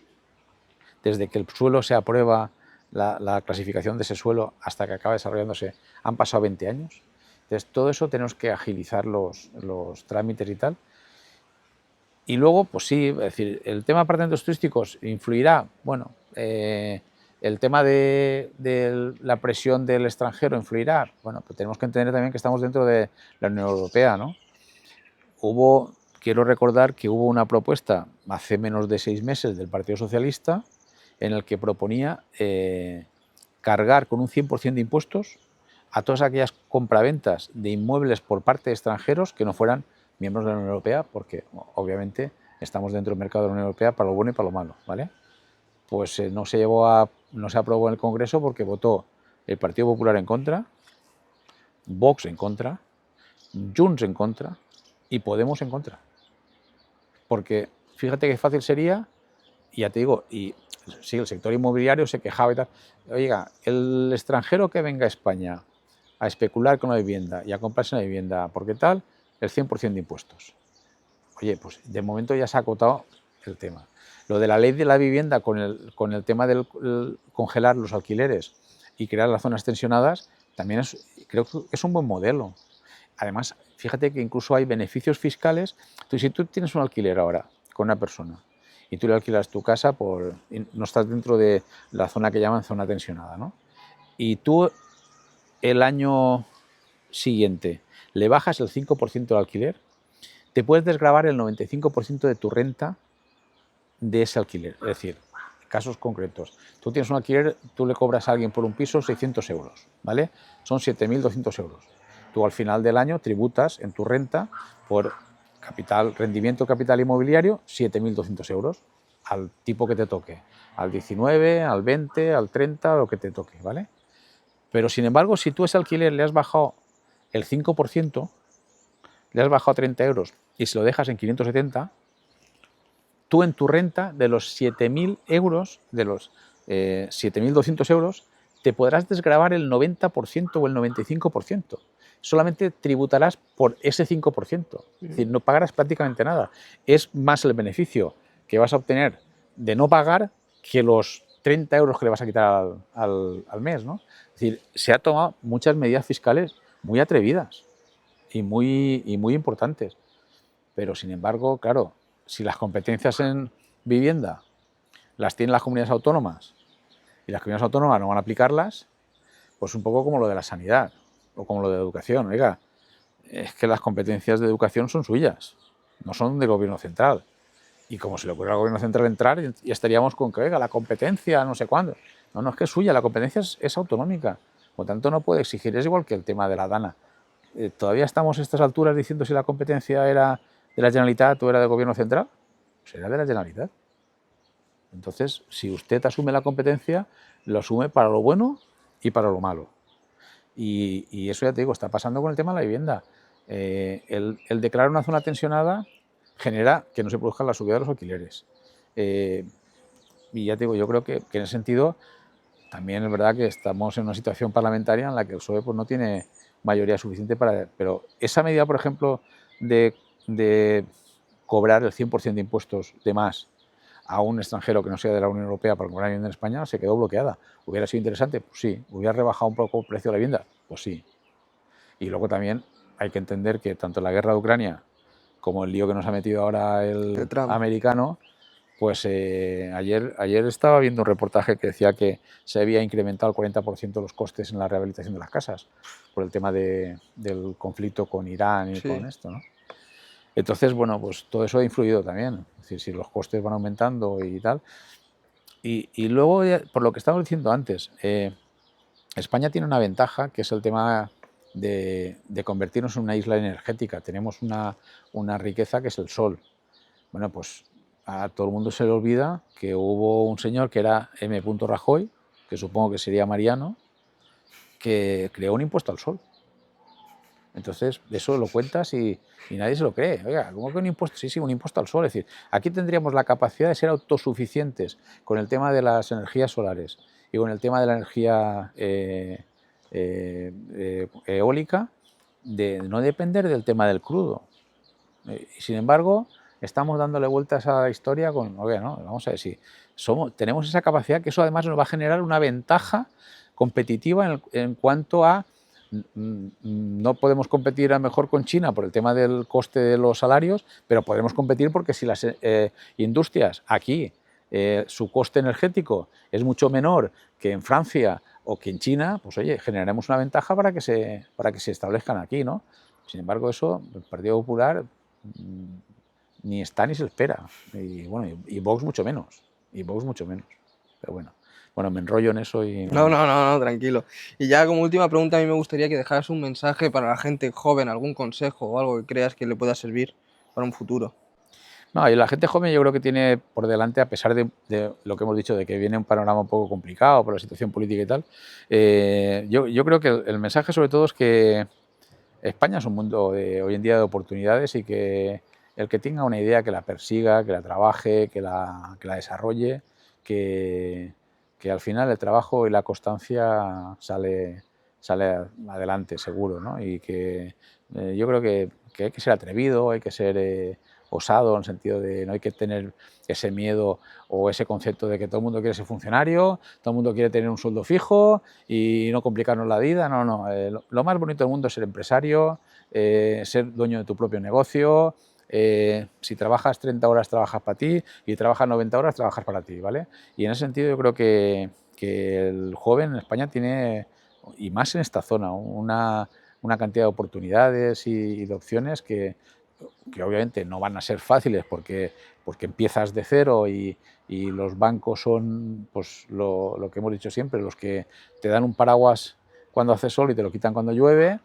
Desde que el suelo se aprueba la clasificación de ese suelo hasta que acaba desarrollándose, han pasado 20 años. Entonces, todo eso tenemos que agilizar los trámites y tal. Y luego, pues sí, es decir, el tema de apartamentos turísticos influirá. Bueno, el tema de la presión del extranjero influirá. Bueno, pues tenemos que entender también que estamos dentro de la Unión Europea, ¿no? Quiero recordar que hubo una propuesta hace menos de 6 meses del Partido Socialista en el que proponía cargar con un 100% de impuestos a todas aquellas compraventas de inmuebles por parte de extranjeros que no fueran miembros de la Unión Europea, porque obviamente estamos dentro del mercado de la Unión Europea para lo bueno y para lo malo, ¿vale? Pues no se aprobó en el Congreso porque votó el Partido Popular en contra, Vox en contra, Junts en contra y Podemos en contra. Porque fíjate qué fácil sería, y ya te digo, y sí, el sector inmobiliario se quejaba y tal. Oiga, el extranjero que venga a España a especular con la vivienda y a comprarse una vivienda, porque tal, el 100% de impuestos. Oye, pues de momento ya se ha acotado el tema. Lo de la ley de la vivienda con el tema del congelar los alquileres y crear las zonas tensionadas, también creo que es un buen modelo. Además, fíjate que incluso hay beneficios fiscales. Si tú tienes un alquiler ahora con una persona y tú le alquilas tu casa no estás dentro de la zona que llaman zona tensionada, ¿no? Y tú el año siguiente le bajas el 5% del alquiler, te puedes desgravar el 95% de tu renta de ese alquiler. Es decir, casos concretos. Tú tienes un alquiler, tú le cobras a alguien por un piso 600 euros, ¿vale? Son 7.200 euros. Tú al final del año tributas en tu renta por rendimiento capital inmobiliario 7.200 euros al tipo que te toque, al 19, al 20, al 30, lo que te toque, ¿vale? Pero sin embargo, si tú ese alquiler le has bajado el 5%, le has bajado 30 euros y se lo dejas en 570, tú en tu renta de los 7.000 euros, de los 7.200 euros, te podrás desgravar el 90% o el 95%. Solamente tributarás por ese 5%. Es decir, no pagarás prácticamente nada. Es más el beneficio que vas a obtener de no pagar que los 30 euros que le vas a quitar al mes, ¿no? Es decir, se ha tomado muchas medidas fiscales muy atrevidas y muy importantes. Pero, sin embargo, claro, si las competencias en vivienda las tienen las comunidades autónomas y las comunidades autónomas no van a aplicarlas, pues un poco como lo de la sanidad o como lo de la educación. Oiga, es que las competencias de educación son suyas, no son del gobierno central. Y como se le ocurre al gobierno central entrar, ya estaríamos con que, oiga, la competencia, no sé cuándo. No, es que es suya, la competencia es autonómica. Por tanto, no puede exigir. Es igual que el tema de la DANA. ¿Todavía estamos a estas alturas diciendo si la competencia era de la Generalitat o era del gobierno central? Pues era de la Generalitat. Entonces, si usted asume la competencia, lo asume para lo bueno y para lo malo. Y eso ya te digo, está pasando con el tema de la vivienda. El declarar una zona tensionada genera que no se produzca la subida de los alquileres. Y ya te digo, yo creo que en ese sentido también es verdad que estamos en una situación parlamentaria en la que el PSOE pues, no tiene mayoría suficiente para... Pero esa medida, por ejemplo, de cobrar el 100% de impuestos de más a un extranjero que no sea de la Unión Europea para comprar vivienda en España, se quedó bloqueada. ¿Hubiera sido interesante? Pues sí. ¿Hubiera rebajado un poco el precio de la vivienda? Pues sí. Y luego también hay que entender que tanto la guerra de Ucrania como el lío que nos ha metido ahora el americano, pues ayer estaba viendo un reportaje que decía que se había incrementado el 40% los costes en la rehabilitación de las casas por el tema del conflicto con Irán y con esto, ¿no? Entonces, bueno, pues todo eso ha influido también. Es decir, si los costes van aumentando y tal. Y luego, por lo que estamos diciendo antes, España tiene una ventaja que es el tema de convertirnos en una isla energética. Tenemos una riqueza que es el sol. Bueno, pues a todo el mundo se le olvida que hubo un señor que era M. Rajoy, que supongo que sería Mariano, que creó un impuesto al sol. Entonces, eso lo cuentas y nadie se lo cree. Oiga, ¿cómo que un impuesto? Sí, sí, un impuesto al sol. Es decir, aquí tendríamos la capacidad de ser autosuficientes con el tema de las energías solares y con el tema de la energía eólica, de no depender del tema del crudo. Y sin embargo, estamos dándole vueltas a la historia con, oye, ¿no? Vamos a ver si tenemos esa capacidad, que eso además nos va a generar una ventaja competitiva en cuanto a no podemos competir a lo mejor con China por el tema del coste de los salarios, pero podremos competir porque si las industrias aquí su coste energético es mucho menor que en Francia o que en China, pues oye, generaremos una ventaja para que se establezcan aquí, ¿no? Sin embargo, eso, el Partido Popular ni está ni se espera. Y bueno, y Vox mucho menos. Y Vox mucho menos. Pero bueno, me enrollo en eso y... No, tranquilo. Y ya como última pregunta, a mí me gustaría que dejaras un mensaje para la gente joven, algún consejo o algo que creas que le pueda servir para un futuro. No, y la gente joven yo creo que tiene por delante, a pesar de lo que hemos dicho, de que viene un panorama un poco complicado por la situación política y tal, yo creo que el mensaje sobre todo es que España es un mundo hoy en día de oportunidades y que el que tenga una idea, que la persiga, que la trabaje, que la desarrolle, que al final el trabajo y la constancia sale adelante, seguro, ¿no? Y que yo creo que hay que ser atrevido, hay que ser osado, en el sentido de no hay que tener ese miedo o ese concepto de que todo el mundo quiere ser funcionario, todo el mundo quiere tener un sueldo fijo y no complicarnos la vida. No. Lo más bonito del mundo es ser empresario, ser dueño de tu propio negocio. Si trabajas 30 horas, trabajas para ti, y trabajas 90 horas, trabajas para ti, ¿vale? Y en ese sentido yo creo que el joven en España tiene, y más en esta zona, una cantidad de oportunidades y de opciones que obviamente no van a ser fáciles porque empiezas de cero y los bancos son, pues lo que hemos dicho siempre, los que te dan un paraguas cuando hace sol y te lo quitan cuando llueve,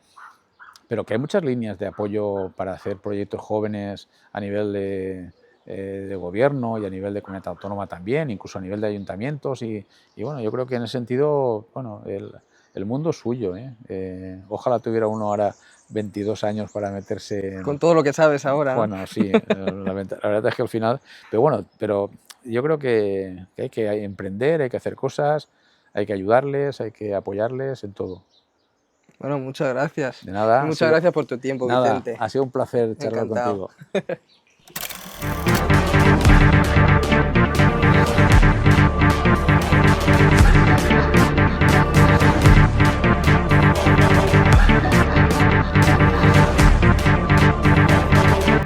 pero que hay muchas líneas de apoyo para hacer proyectos jóvenes a nivel de gobierno y a nivel de comunidad autónoma también, incluso a nivel de ayuntamientos y bueno, yo creo que en ese sentido, bueno, el mundo es suyo, ¿eh? Ojalá tuviera uno ahora 22 años para meterse con todo lo que sabes ahora, ¿no? Bueno, sí, la verdad es que al final, pero yo creo que hay que emprender, hay que hacer cosas, hay que ayudarles, hay que apoyarles en todo. Bueno, muchas gracias. De nada. Y muchas gracias por tu tiempo, nada, Vicente. ha sido un placer charlar Encantado. contigo.